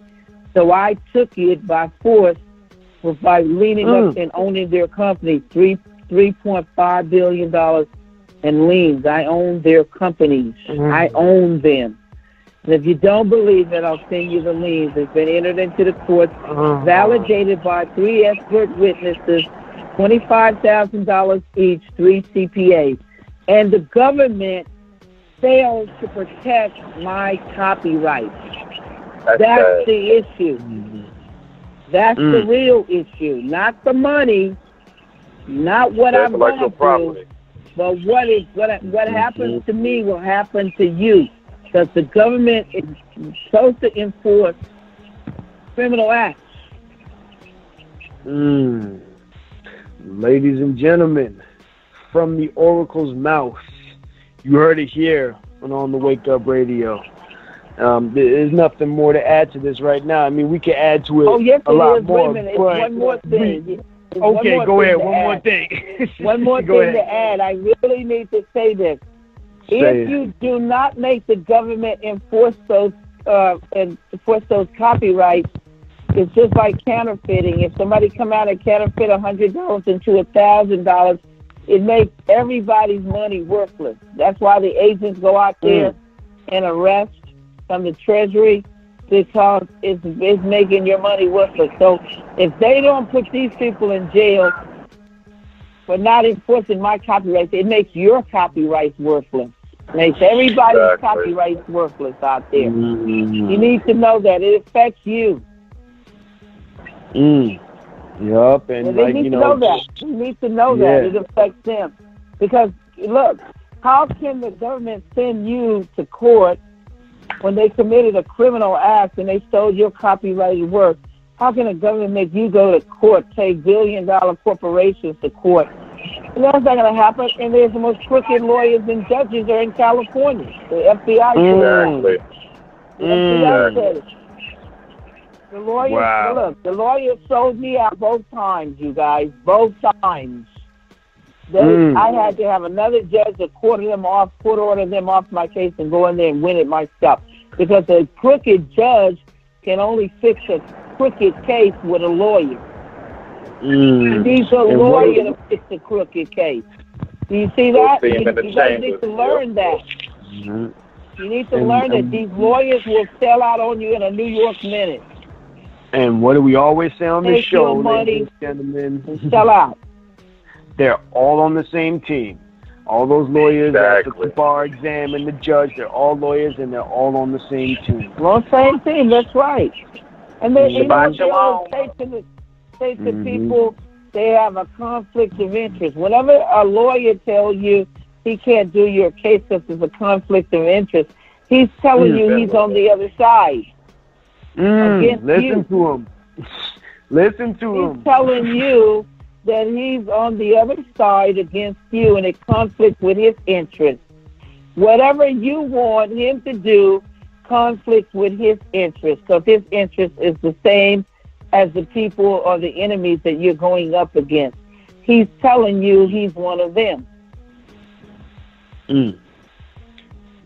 So I took it by force by leaning up and owning their company, $3.5 billion in liens. I own their companies. I own them. And if you don't believe it, I'll send you the liens. It's been entered into the courts, validated by 3 expert witnesses, $25,000 each, 3 CPAs. And the government failed to protect my copyright. That's the issue. That's the real issue. Not the money, not what I'm going to do, but what happens to me will happen to you. Because the government is supposed to enforce criminal acts. Ladies and gentlemen, from the oracle's mouth, you heard it here on the Wake Up Radio. There's nothing more to add to this right now. I mean, we can add to it a lot more. Wait a minute. One more thing. Okay, go ahead. One more thing. One more thing to add. I really need to say this. If you do not make the government enforce those copyrights, it's just like counterfeiting. If somebody come out and counterfeit $100 into $1,000, it makes everybody's money worthless. That's why the agents go out there and arrest from the Treasury, because it's making your money worthless. So if they don't put these people in jail for not enforcing my copyrights, it makes your copyrights worthless. It makes everybody's copyrights worthless out there. You need to know that. It affects you. Yup, and they need to know that. You need to know that it affects them. Because, look, how can the government send you to court when they committed a criminal act and they stole your copyrighted work? How can the government make you go to court, take billion-dollar corporations to court? And that's not going to happen. And there's the most crooked lawyers and judges are in California. The FBI said it. The FBI said it. The lawyers, look, the lawyers sold me out both times, you guys, both times. I had to have another judge to court order them off my case and go in there and win it myself. Because a crooked judge can only fix a crooked case with a lawyer. He needs a lawyer to fix a crooked case. Do you see that? You guys need to learn that. You need to learn that these lawyers will sell out on you in a New York minute. And what do we always say on this show, ladies and gentlemen? Sell out. They're all on the same team. All those lawyers at the bar exam and the judge, they're all lawyers and they're all on the same team. Well, same team, that's right. And they always say to people they have a conflict of interest. Whenever a lawyer tells you he can't do your case because there's a conflict of interest, he's telling you he's on the other side. Listen to him. Listen to him. He's telling you that he's on the other side against you and it conflicts with his interest. Whatever you want him to do conflicts with his interest, because his interest is the same as the people or the enemies that you're going up against. He's telling you he's one of them. And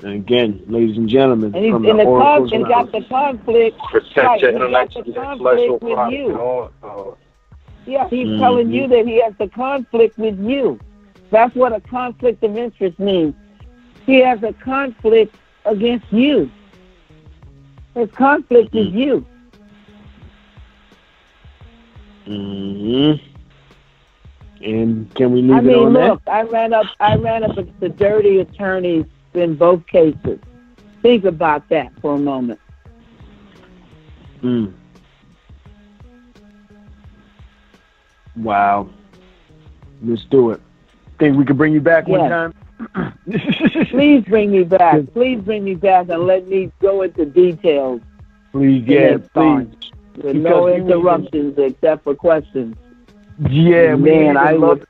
again, ladies and gentlemen, and he's from got the conflict. Protect your intellectual with you. Yeah, he's telling you that he has the conflict with you. That's what a conflict of interest means. He has a conflict against you. His conflict is you. And can we leave it on look, I ran up against the dirty attorneys in both cases. Think about that for a moment. Wow. Let's do it. Think we could bring you back one time? Please bring me back. Please bring me back and let me go into details. Please, please. With no interruptions except for questions. Yeah, we'd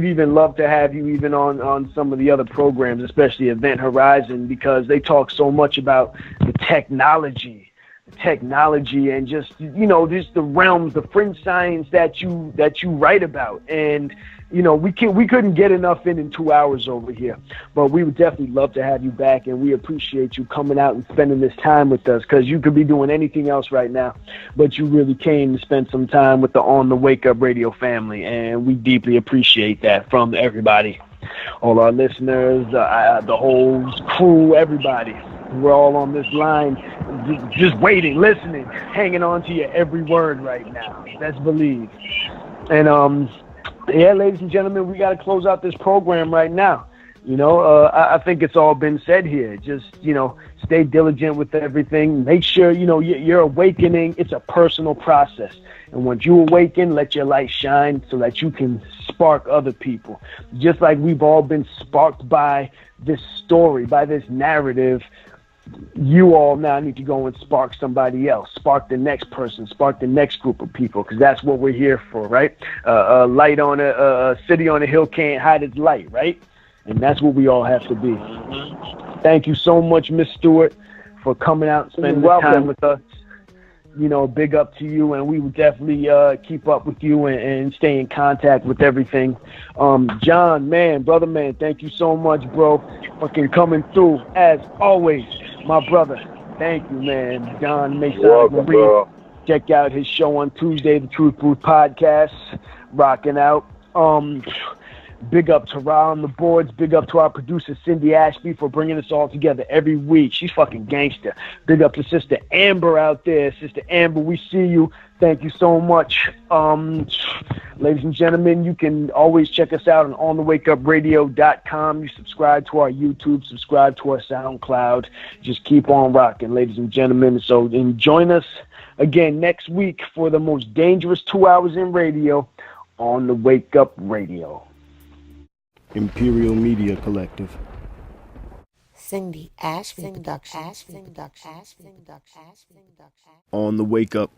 even love to have you even on some of the other programs, especially Event Horizon, because they talk so much about the technology and just the realms, the fringe science that you write about. And we couldn't get enough in 2 hours over here, but we would definitely love to have you back, and we appreciate you coming out and spending this time with us, because you could be doing anything else right now, but you really came to spend some time with the On the Wake Up Radio family, and we deeply appreciate that from everybody, all our listeners, the whole crew, everybody. We're all on this line, just waiting, listening, hanging on to your every word right now. Best believe. And ladies and gentlemen, we got to close out this program right now. I think it's all been said here. Just, stay diligent with everything. Make sure, you're awakening. It's a personal process. And once you awaken, let your light shine so that you can spark other people. Just like we've all been sparked by this story, by this narrative, you all now need to go and spark somebody else, spark the next person, spark the next group of people, because that's what we're here for, right? A light on a city on a hill can't hide its light, right? And that's what we all have to be. Thank you so much, Miss Stewart, for coming out and spending the time with us. Big up to you, and we will definitely keep up with you and stay in contact with everything. John, brother, thank you so much, bro. Fucking coming through, as always, my brother. Thank you, man. John Mason. Check out his show on Tuesday, the Truth Booth Podcast. Rocking out. Big up to Ra on the boards. Big up to our producer, Cindy Ashby, for bringing us all together every week. She's fucking gangster. Big up to Sister Amber out there. Sister Amber, we see you. Thank you so much. Ladies and gentlemen, you can always check us out on onthewakeupradio.com. You subscribe to our YouTube, subscribe to our SoundCloud. Just keep on rocking, ladies and gentlemen. So join us again next week for the most dangerous 2 hours in radio on the Wake Up Radio. Imperial Media Collective. Cindy Ashby Production. On the Wake Up.